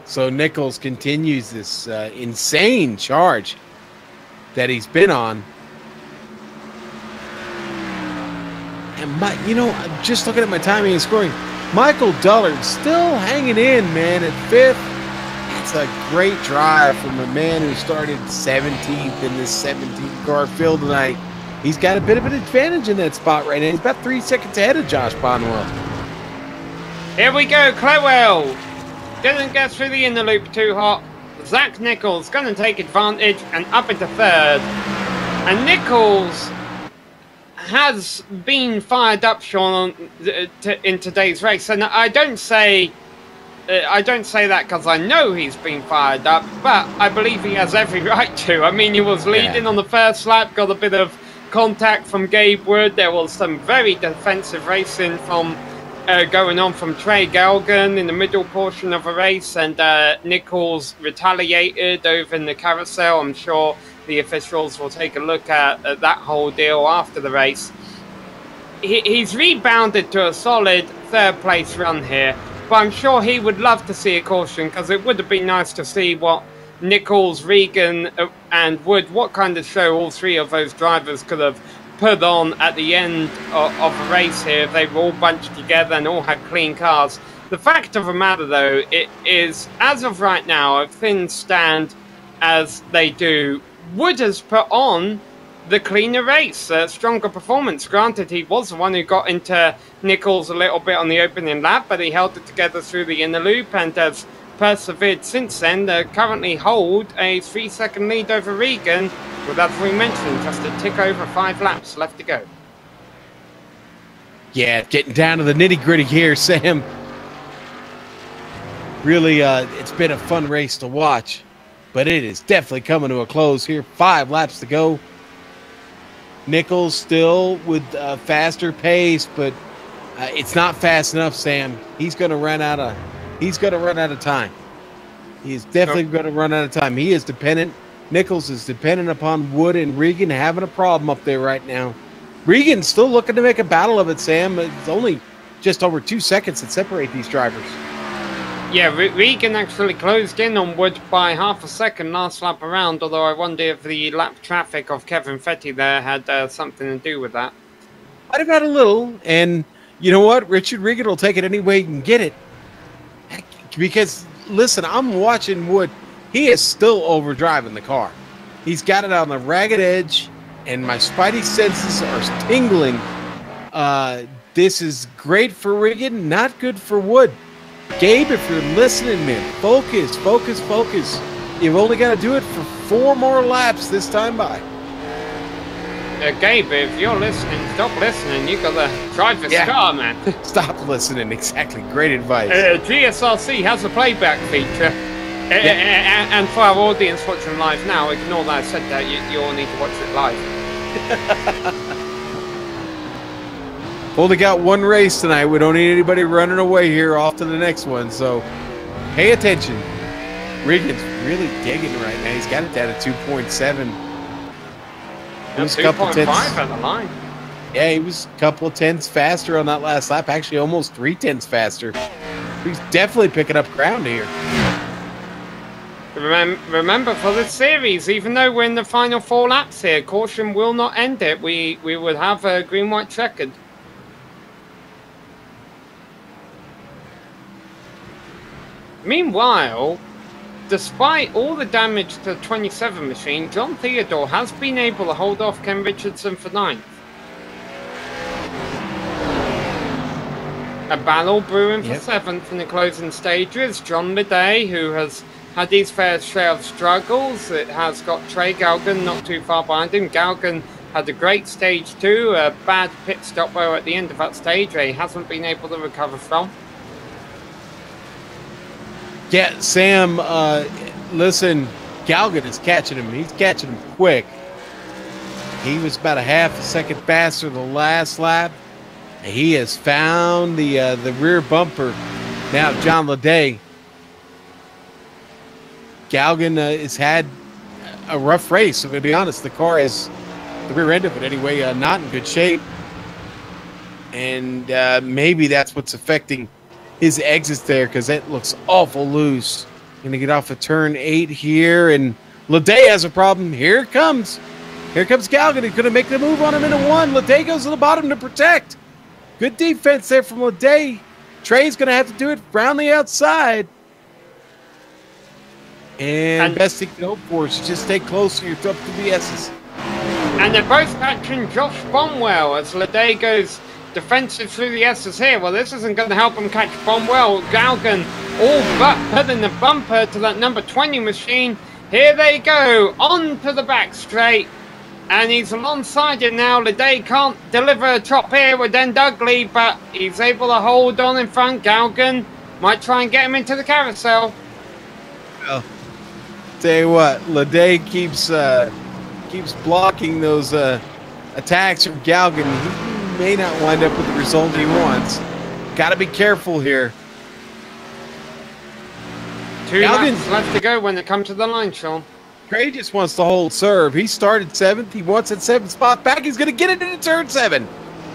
So Nichols continues this insane charge that he's been on. And I'm just looking at my timing and scoring. Michael Dullard still hanging in, man, at 5th. That's a great drive from a man who started 17th in this 17th car field tonight. He's got a bit of an advantage in that spot right now. He's about 3 seconds ahead of Josh Bonwell. Here we go, Clewell. Didn't get through the inner loop too hot. Zach Nichols going to take advantage and up into 3rd. And Nichols has been fired up, Sean, in today's race. And I don't say that because I know he's been fired up, but I believe he has every right to. I mean, he was leading on the first lap, got a bit of contact from Gabe Wood. There was some very defensive racing from going on from Trey Galgan in the middle portion of a race, and Nichols retaliated over in the carousel. I'm sure the officials will take a look at that whole deal after the race. He's rebounded to a solid 3rd place run here, but I'm sure he would love to see a caution, because it would have been nice to see what Nichols, Regan, and Wood, what kind of show all 3 of those drivers could have put on at the end of a race here if they were all bunched together and all had clean cars. The fact of the matter, though, it is, as of right now, if things stand as they do, Wood has put on the cleaner race, stronger performance. Granted, he was the one who got into Nichols a little bit on the opening lap, but he held it together through the inner loop and has persevered since then. Currently hold a 3-second lead over Regan, with, as we mentioned, just a tick over 5 laps left to go. Yeah, getting down to the nitty-gritty here, Sam. Really, it's been a fun race to watch, but it is definitely coming to a close here. 5 laps to go. Nichols still with a faster pace, but it's not fast enough, Sam. He's going to run out of time. He is definitely going to run out of time. He is dependent. Nichols is dependent upon Wood and Regan having a problem up there right now. Regan's still looking to make a battle of it, Sam. It's only just over 2 seconds that separate these drivers. Yeah, Regan actually closed in on Wood by half a second last lap around, although I wonder if the lap traffic of Kevin Fetty there had something to do with that. Might have had a little, and you know what? Richard Regan will take it any way he can get it. Because, listen, I'm watching Wood. He is still overdriving the car. He's got it on the ragged edge, and my spidey senses are tingling. This is great for Regan, not good for Wood. Gabe, if you're listening, man, focus, focus, focus. You've only got to do it for 4 more laps this time by. Gabe, if you're listening, stop listening. You got to drive this car, man. Stop listening. Exactly. Great advice. GSRC has a playback feature. And for our audience watching live now, ignore that I said that. You all need to watch it live. Only got 1 race tonight. We don't need anybody running away here off to the next one. So pay attention. Regan's really digging right now. He's got it down at 2.7. He was a couple 2.5 tenths at the line. Yeah, he was a couple of tenths faster on that last lap. Actually, almost 3 tenths faster. He's definitely picking up ground here. Remember, for this series, even though we're in the final 4 laps here, caution will not end it. We would have a green-white checkered. Meanwhile, despite all the damage to the 27 machine, John Theodore has been able to hold off Ken Richardson for 9th. A battle brewing for 7th in the closing stages. John Leday, who has had his fair share of struggles. It has got Trey Galgan not too far behind him. Galgan had a great stage 2, a bad pit stop though at the end of that stage he hasn't been able to recover from. Yeah, Sam, listen, Galgan is catching him. He's catching him quick. He was about a half a second faster the last lap. He has found the rear bumper now of John Leday. Galgan has had a rough race, so to be honest, the car is, the rear end of it anyway, not in good shape. And maybe that's what's affecting his exits there, because it looks awful loose. Going to get off of turn 8 here, and Leday has a problem. Here it comes. Here comes Galgan. He's going to make the move on him into 1. Leday goes to the bottom to protect. Good defense there from Leday. Trey's going to have to do it round the outside. And best he can hope for is just stay closer. You're up to the S's. And they're both catching Josh Bonwell as Leday goes defensive through the S's here. Well, this isn't going to help him catch Bonwell. Galgan all but putting the bumper to that number 20 machine. Here they go, on to the back straight. And he's alongside it now. Leday can't deliver a chop here with Den Dudley, but he's able to hold on in front. Galgan might try and get him into the carousel. Well, tell you what, Leday keeps blocking those attacks from Galgan. He may not wind up with the result he wants. Got to be careful here. 2 laps left to go when they come to the line, Sean. Trey just wants to hold serve. He started 7th. He wants that 7th spot back. He's going to get it into turn 7.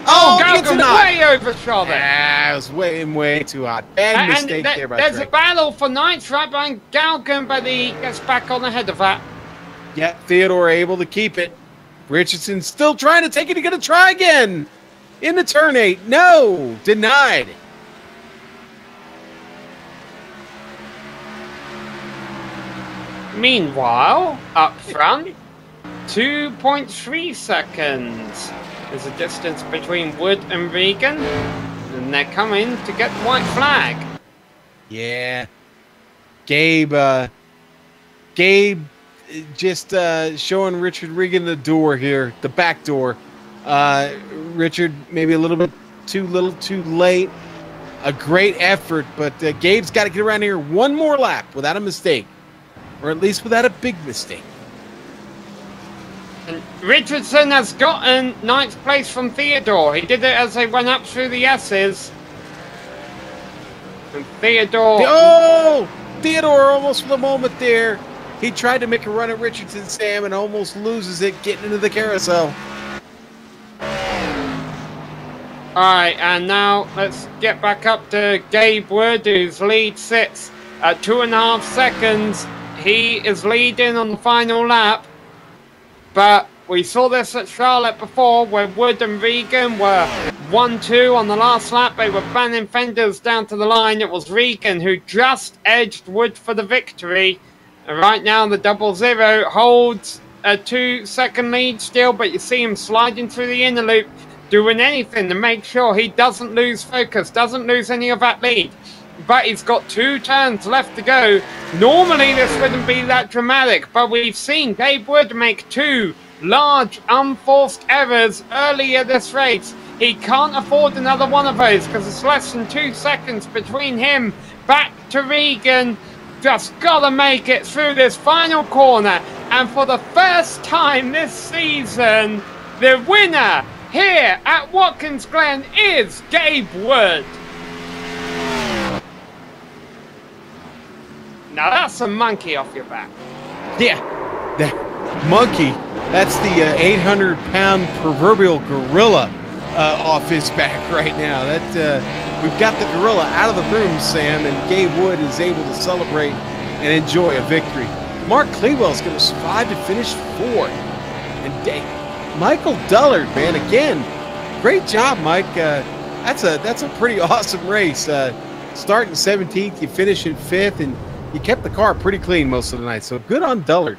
Oh, Galgan way overshot it. Ah, it was way too hot. Bad mistake there by Trey. There's a battle for 9th right behind Galgan, but he gets back on ahead of that. Yeah, Theodore able to keep it. Richardson still trying to take it. He's going to try again. Into turn 8. No, denied. Meanwhile, up front, 2.3 seconds is the distance between Wood and Regan, and they're coming to get the white flag. Yeah, Gabe just showing Richard Regan the door here, the back door. Richard maybe a little bit too late. A great effort, but Gabe's got to get around here one more lap without a mistake. Or at least without a big mistake. And Richardson has gotten 9th place from Theodore. He did it as they went up through the S's. And Theodore... Oh! Theodore almost for the moment there. He tried to make a run at Richardson, Sam, and almost loses it getting into the carousel. Alright, and now let's get back up to Gabe Wood, whose lead sits at 2.5 seconds. He is leading on the final lap, but we saw this at Charlotte before where Wood and Regan were 1-2 on the last lap. They were banning fenders down to the line. It was Regan who just edged Wood for the victory. And right now the 0-0 holds a 2-second lead still, but you see him sliding through the inner loop, doing anything to make sure he doesn't lose focus, doesn't lose any of that lead. But he's got 2 turns left to go. Normally this wouldn't be that dramatic, but we've seen Gabe Wood make 2 large unforced errors earlier this race. He can't afford another one of those because it's less than 2 seconds between him back to Regan. Just gotta make it through this final corner, and for the first time this season, the winner here at Watkins Glen is Gabe Wood. Now that's a monkey off your back. Yeah, that monkey, that's the 800-pound proverbial gorilla off his back right now. That we've got the gorilla out of the room, Sam, and Gabe Wood is able to celebrate and enjoy a victory. Mark Clewell's going to survive to finish 4th. And Michael Dullard, man, again, great job, Mike. That's a pretty awesome race. Starting 17th, you finish in 5th, and you kept the car pretty clean most of the night. So good on Dullard.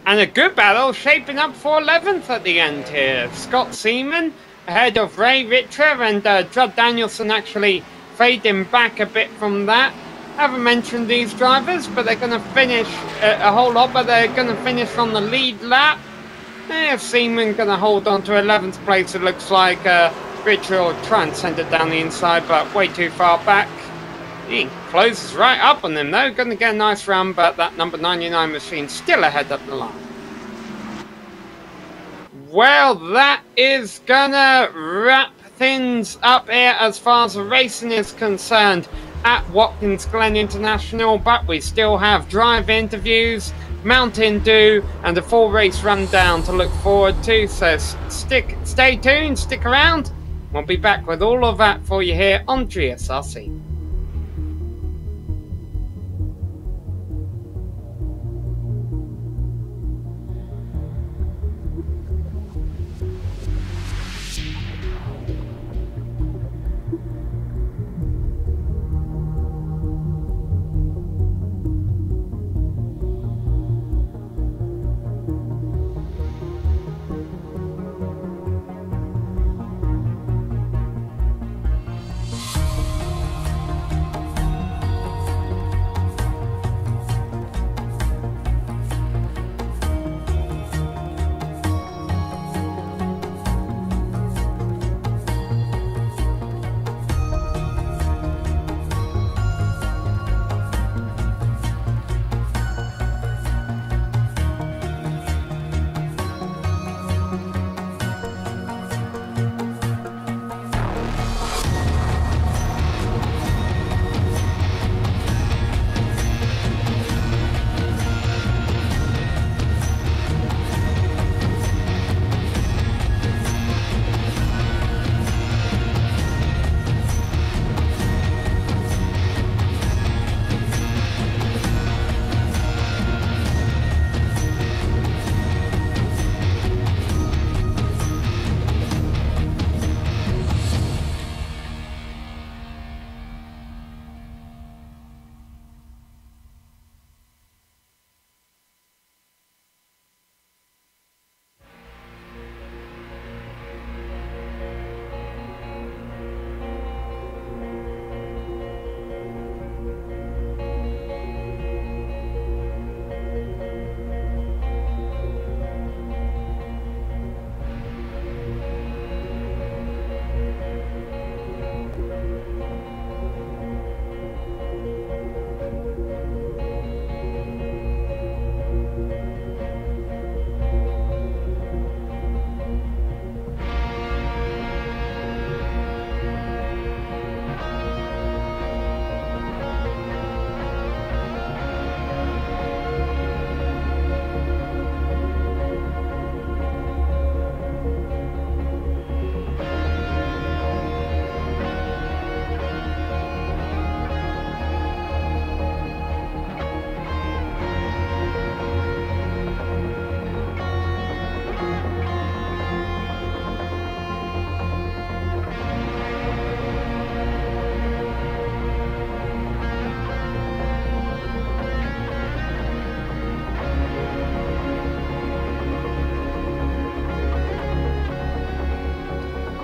And a good battle shaping up for 11th at the end here. Scott Seaman ahead of Ray Richter, and Judd Danielson actually fading back a bit from that. Haven't mentioned these drivers, but they're going to finish a whole lot, but they're going to finish on the lead lap. Seaman going to hold on to 11th place, it looks like. Richter will try and send it down the inside, but way too far back. He closes right up on them though. Going to get a nice run, but that number 99 machine still ahead of the line. Well, that is gonna wrap things up here as far as the racing is concerned at Watkins Glen International, but we still have drive interviews, Mountain Dew, and a full race rundown to look forward to. So stay tuned, stick around. We'll be back with all of that for you here on GSRC.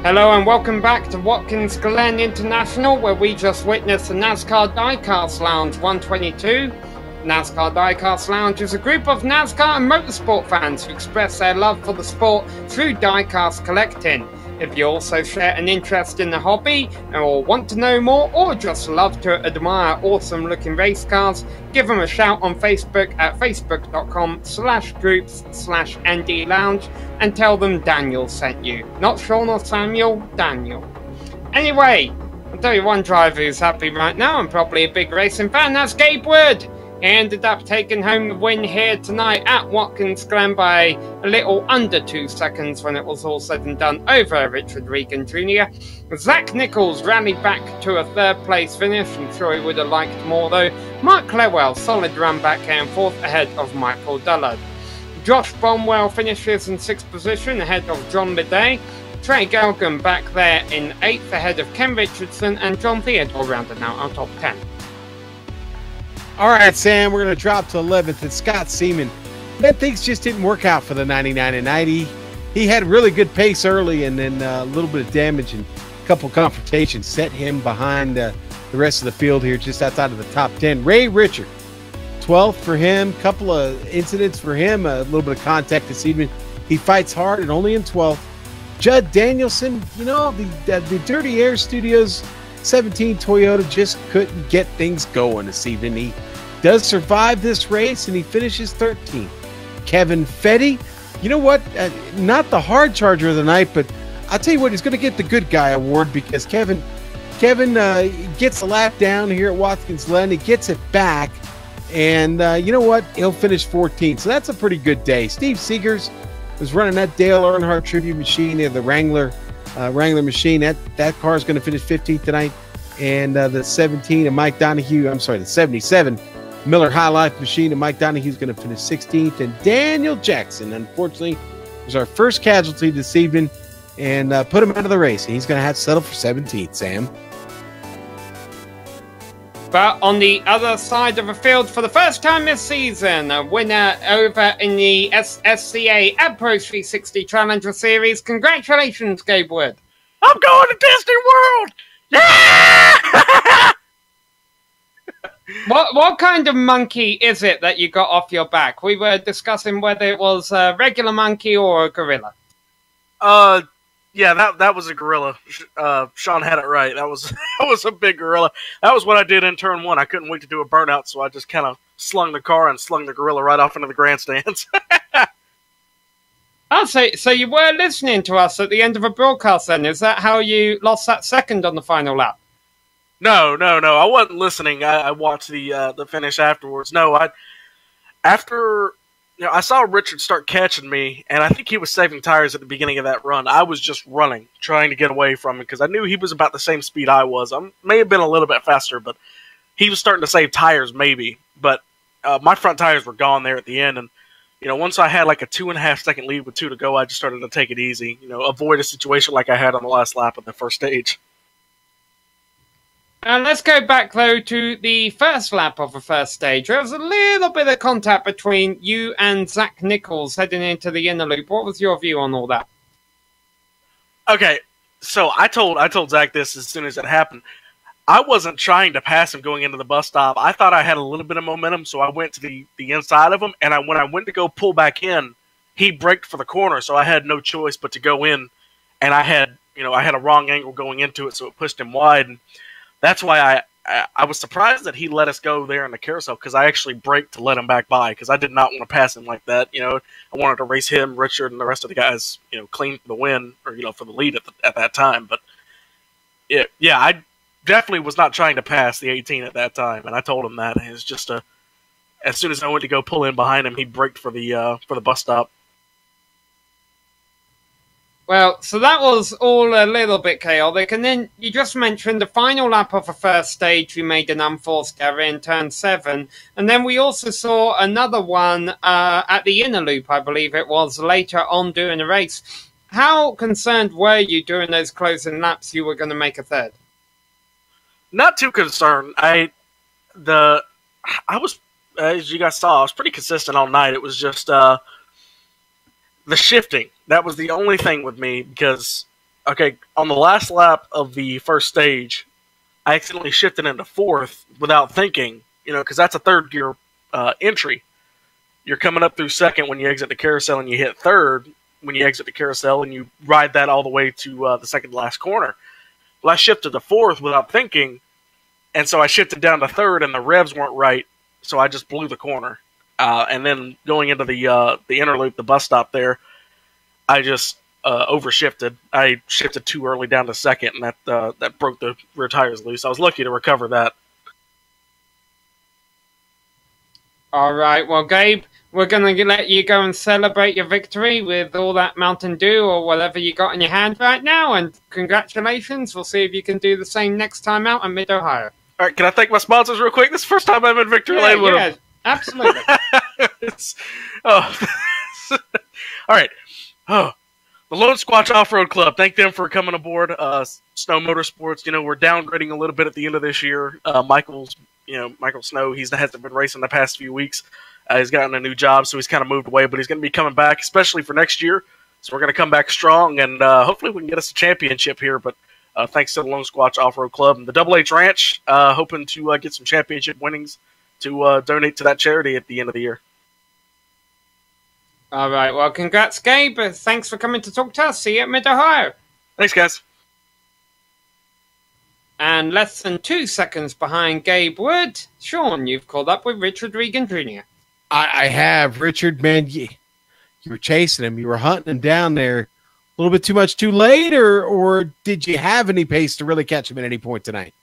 Hello and welcome back to Watkins Glen International, where we just witnessed the NASCAR Diecast Lounge 122. NASCAR Diecast Lounge is a group of NASCAR and motorsport fans who express their love for the sport through diecast collecting. If you also share an interest in the hobby or want to know more or just love to admire awesome looking race cars, give them a shout on Facebook at facebook.com/groups/ND Lounge and tell them Daniel sent you. Not Sean or Samuel, Daniel. Anyway, I'll tell you one driver who's happy right now and probably a big racing fan, that's Gabe Wood. He ended up taking home the win here tonight at Watkins Glen by a little under 2 seconds when it was all said and done over Richard Regan Jr. Zach Nichols rallied back to a third place finish. I'm sure he would have liked more though, Mark Clewell, solid run back and 4th ahead of Michael Dullard. Josh Bonwell finishes in 6th position ahead of John Liday. Trey Gelgan back there in 8th ahead of Ken Richardson, and John Theodore rounded out our top 10. All right, Sam, we're going to drop to 11th, and Scott Seaman. That things just didn't work out for the 99 and 90. He had really good pace early, and then a little bit of damage and a couple confrontations set him behind the rest of the field here, just outside of the top 10. Ray Richard, 12th for him, couple of incidents for him, a little bit of contact this evening. He fights hard and only in 12th. Judd Danielson, you know, the Dirty Air Studios 17 Toyota just couldn't get things going this evening. He does survive this race, and he finishes 13th. Kevin Fetty, you know what? Not the hard charger of the night, but I'll tell you what, he's going to get the good guy award because Kevin gets a lap down here at Watkins Glen. He gets it back, and you know what? He'll finish 14th, so that's a pretty good day. Steve Seegers was running that Dale Earnhardt tribute machine, the Wrangler machine. That car is going to finish 15th tonight. And the 17 of Mike Donahue, I'm sorry, the 77 Miller High Life machine of Mike Donahue is going to finish 16th. And Daniel Jackson, unfortunately, was our first casualty this evening and put him out of the race. And he's going to have to settle for 17th, Sam. But on the other side of the field, for the first time this season, a winner over in the SSCA AdPro 360 Challenger Series. Congratulations, Gabe Wood. I'm going to Disney World! Yeah! What kind of monkey is it that you got off your back? We were discussing whether it was a regular monkey or a gorilla. Yeah, that was a gorilla. Sean had it right. That was a big gorilla. That was what I did in turn 1. I couldn't wait to do a burnout, so I just kind of slung the car and slung the gorilla right off into the grandstands. Oh, so you were listening to us at the end of a broadcast then? Is that how you lost that second on the final lap? No. I wasn't listening. I watched the finish afterwards. No, after I saw Richard start catching me, and I think he was saving tires at the beginning of that run. I was just running, trying to get away from him because I knew he was about the same speed I was. I may have been a little bit faster, but he was starting to save tires maybe. But my front tires were gone there at the end, and once I had like a 2.5 second lead with 2 to go, I just started to take it easy. Avoid a situation like I had on the last lap of the first stage. Let's go back, though, to the first lap of the first stage. There was a little bit of contact between you and Zach Nichols heading into the inner loop. What was your view on all that? Okay, so I told Zach this as soon as it happened. I wasn't trying to pass him going into the bus stop. I thought I had a little bit of momentum, so I went to the inside of him, and when I went to go pull back in, he braked for the corner, so I had no choice but to go in, and I had a wrong angle going into it, so it pushed him wide, and that's why I was surprised that he let us go there in the carousel, because I actually braked to let him back by, because I did not want to pass him like that. I wanted to race him, Richard, and the rest of the guys, clean for the win, or, for the lead at that time. But, I definitely was not trying to pass the 18 at that time, and I told him that. And it was just as soon as I went to go pull in behind him, he braked for the bus stop. Well, so that was all a little bit chaotic, and then you just mentioned the final lap of the first stage, we made an unforced error in turn 7, and then we also saw another one at the inner loop, I believe it was, later on during the race. How concerned were you during those closing laps you were going to make a third? Not too concerned. I was, as you guys saw, I was pretty consistent all night. It was just the shifting. That was the only thing with me because, on the last lap of the first stage, I accidentally shifted into 4th without thinking, because that's a third gear entry. You're coming up through 2nd when you exit the carousel, and you hit 3rd when you exit the carousel, and you ride that all the way to the second to last corner. Well, I shifted to 4th without thinking, and so I shifted down to 3rd, and the revs weren't right, so I just blew the corner. And then going into the inner loop, the bus stop there, I just overshifted. I shifted too early down to 2nd, and that broke the rear tires loose. I was lucky to recover that. All right, well, Gabe, we're going to let you go and celebrate your victory with all that Mountain Dew or whatever you got in your hand right now, and congratulations. We'll see if you can do the same next time out in Mid-Ohio. All right, can I thank my sponsors real quick? This is the first time I'm in Victory Lane with them. Absolutely. All right. Oh, the Lone Squatch Off-Road Club. Thank them for coming aboard. Snow Motorsports. We're downgrading a little bit at the end of this year. Michael Snow. He hasn't been racing the past few weeks. He's gotten a new job, so he's kind of moved away. But he's going to be coming back, especially for next year. So we're going to come back strong, and hopefully we can get us a championship here. But thanks to the Lone Squatch Off-Road Club and the Double H Ranch, hoping to get some championship winnings to donate to that charity at the end of the year. All right. Well, congrats, Gabe. Thanks for coming to talk to us. See you at Mid-Ohio. Thanks, guys. And less than 2 seconds behind Gabe Wood, Sean, you've called up with Richard Regan Jr. I have. Richard, man, you were chasing him. You were hunting him down there. A little bit too much too late, or did you have any pace to really catch him at any point tonight?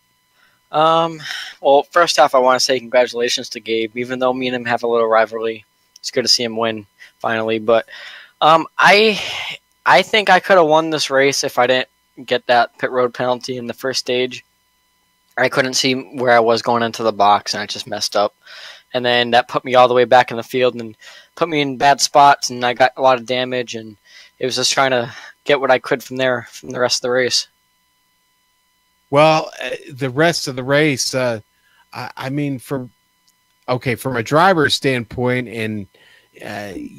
Well, first off, I want to say congratulations to Gabe, even though me and him have a little rivalry. It's good to see him win finally, but I think I could have won this race if I didn't get that pit road penalty in the first stage. I couldn't see where I was going into the box, and I just messed up. And then that put me all the way back in the field and put me in bad spots, and I got a lot of damage, and it was just trying to get what I could from there, from the rest of the race. Well, the rest of the race, I mean, from a driver's standpoint and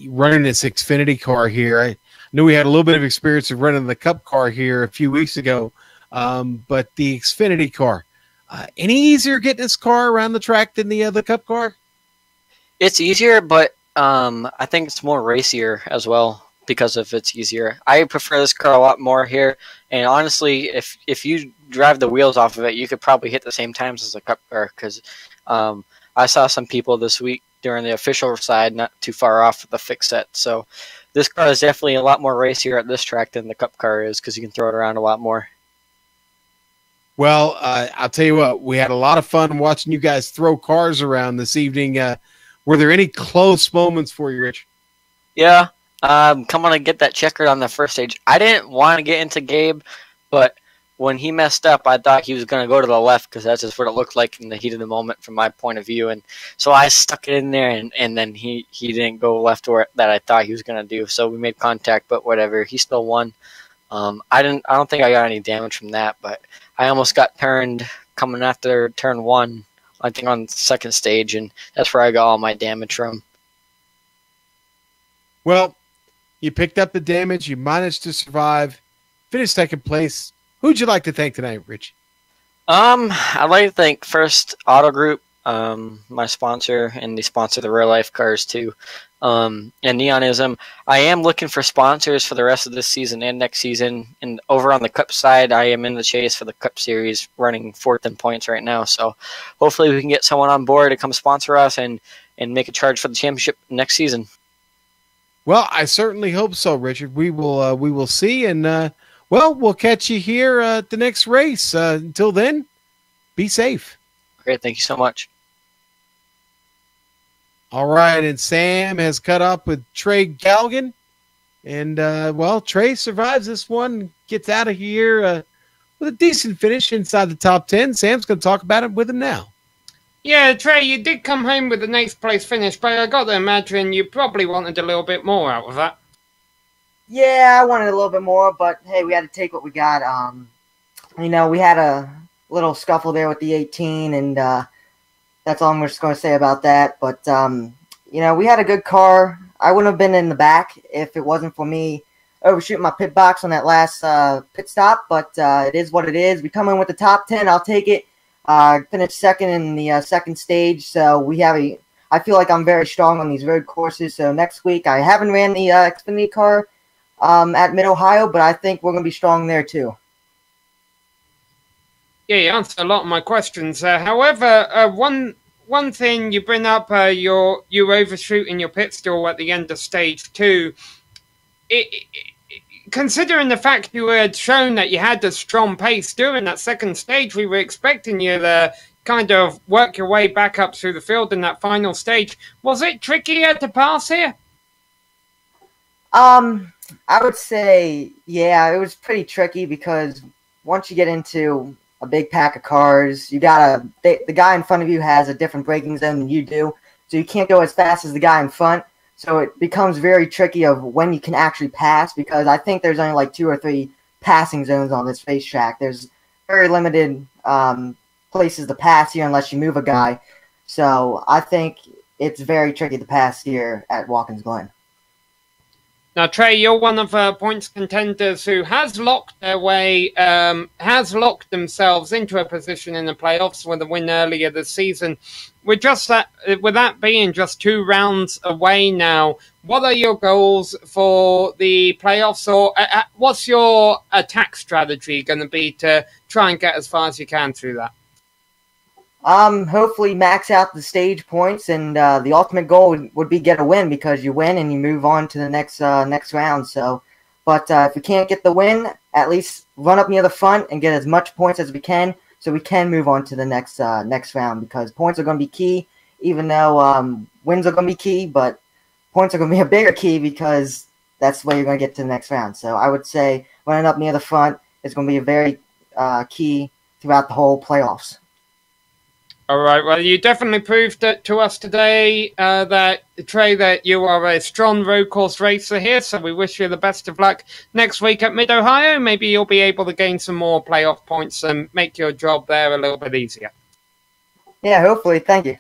running this Xfinity car here, I knew we had a little bit of experience of running the Cup car here a few weeks ago, but the Xfinity car, any easier getting this car around the track than the other Cup car? It's easier, but I think it's more racier as well because of it's easier. I prefer this car a lot more here, and honestly, if you drive the wheels off of it, you could probably hit the same times as a Cup car, because I saw some people this week during the official side not too far off of the fix set. So this car is definitely a lot more racier at this track than the Cup car is, because you can throw it around a lot more. Well, I'll tell you what, we had a lot of fun watching you guys throw cars around this evening. Were there any close moments for you, Rich? Yeah, coming to get that checkered on the first stage. I didn't want to get into Gabe, but when he messed up, I thought he was going to go to the left, because that's just what it looked like in the heat of the moment from my point of view. And so I stuck it in there, and then he didn't go left where that I thought he was going to do. So we made contact, but whatever. He still won. I don't think I got any damage from that, but I almost got turned coming after turn one, I think on the second stage, and that's where I got all my damage from. Well, you picked up the damage. You managed to survive. Finished second place. Who'd you like to thank tonight, Rich? I'd like to thank first Auto Group, my sponsor, and they sponsor the real life cars too. And Neonism. I am looking for sponsors for the rest of this season and next season. And over on the Cup side, I am in the chase for the Cup Series, running 4th in points right now. So hopefully we can get someone on board to come sponsor us and make a charge for the championship next season. Well, I certainly hope so, Richard. We will see, and well, we'll catch you here at the next race. Until then, be safe. Great, thank you so much. All right, and Sam has cut up with Trey Galgan. And, well, Trey survives this one, gets out of here with a decent finish inside the top 10. Sam's going to talk about it with him now. Yeah, Trey, you did come home with a 9th place finish, but I got to imagine you probably wanted a little bit more out of that. Yeah, I wanted a little bit more, but, hey, we had to take what we got. We had a little scuffle there with the 18, and that's all I'm just going to say about that. But, we had a good car. I wouldn't have been in the back if it wasn't for me overshooting my pit box on that last pit stop. But it is what it is. We come in with the top 10. I'll take it. Finished second in the second stage. So I feel like I'm very strong on these road courses. So next week, I haven't ran the Xfinity car at Mid-Ohio, but I think we're going to be strong there too. Yeah, you answered a lot of my questions. However, one thing you bring up, you overshooting your pit stall at the end of stage 2. Considering the fact you had shown that you had a strong pace during that second stage, we were expecting you to kind of work your way back up through the field in that final stage. Was it trickier to pass here? I would say, yeah, it was pretty tricky because once you get into a big pack of cars. You got the guy in front of you has a different braking zone than you do, so you can't go as fast as the guy in front. So it becomes very tricky of when you can actually pass, because I think there's only like 2 or 3 passing zones on this racetrack. There's very limited places to pass here unless you move a guy. So I think it's very tricky to pass here at Watkins Glen. Now, Trey, you're one of points contenders who has locked themselves into a position in the playoffs with a win earlier this season. With that being just 2 rounds away now, what are your goals for the playoffs, or what's your attack strategy going to be to try and get as far as you can through that? Hopefully max out the stage points, and the ultimate goal would be get a win, because you win and you move on to the next round. So, but if we can't get the win, at least run up near the front and get as much points as we can, so we can move on to the next round, because points are going to be key. Even though wins are going to be key, but points are going to be a bigger key, because that's the way you're going to get to the next round. So I would say running up near the front is going to be a very key throughout the whole playoffs. All right, well, you definitely proved to us today, Trey, that you are a strong road course racer here, so we wish you the best of luck next week at Mid-Ohio. Maybe you'll be able to gain some more playoff points and make your job there a little bit easier. Yeah, hopefully. Thank you.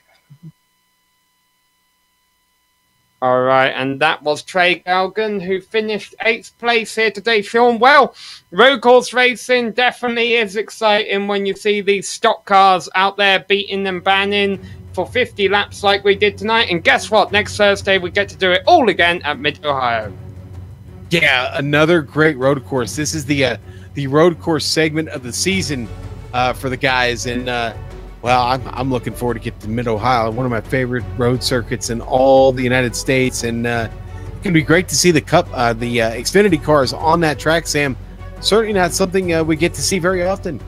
All right, and that was Trey Galgan, who finished 8th place here today. Sean, well, road course racing definitely is exciting when you see these stock cars out there beating and banning for 50 laps like we did tonight. And guess what? Next Thursday, we get to do it all again at Mid-Ohio. Yeah, another great road course. This is the road course segment of the season for the guys, and well, I'm looking forward to get to Mid-Ohio, one of my favorite road circuits in all the United States, and it's going to be great to see the Xfinity cars on that track, Sam. Certainly not something we get to see very often.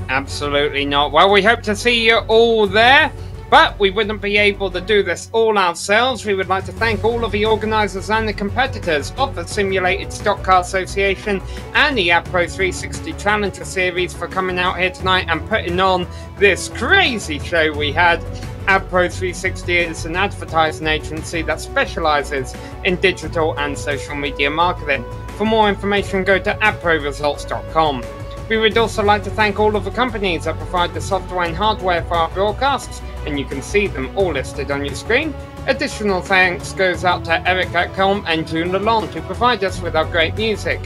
Absolutely not. Well, we hope to see you all there, but we wouldn't be able to do this all ourselves. We would like to thank all of the organisers and the competitors of the Simulated Stock Car Association and the AdPro 360 Challenger Series for coming out here tonight and putting on this crazy show we had. AdPro 360 is an advertising agency that specialises in digital and social media marketing. For more information, go to adproresults.com. We would also like to thank all of the companies that provide the software and hardware for our broadcasts, and you can see them all listed on your screen. Additional thanks goes out to Eric at Helm and June Lalonde, who provide us with our great music.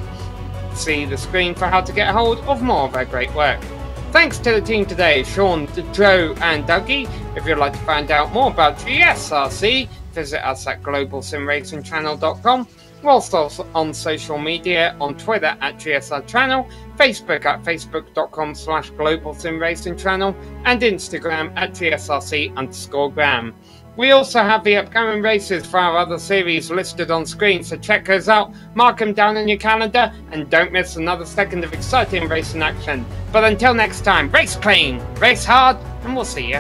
See the screen for how to get a hold of more of our great work. Thanks to the team today, Sean, Joe and Dougie. If you'd like to find out more about GSRC, visit us at globalsimracingchannel.com. We're also on social media, on Twitter at GSR Channel, Facebook at facebook.com/Global SimRacing Channel, and Instagram at GSRC_Gram. We also have the upcoming races for our other series listed on screen, so check those out, mark them down in your calendar, and don't miss another second of exciting racing action. But until next time, race clean, race hard, and we'll see you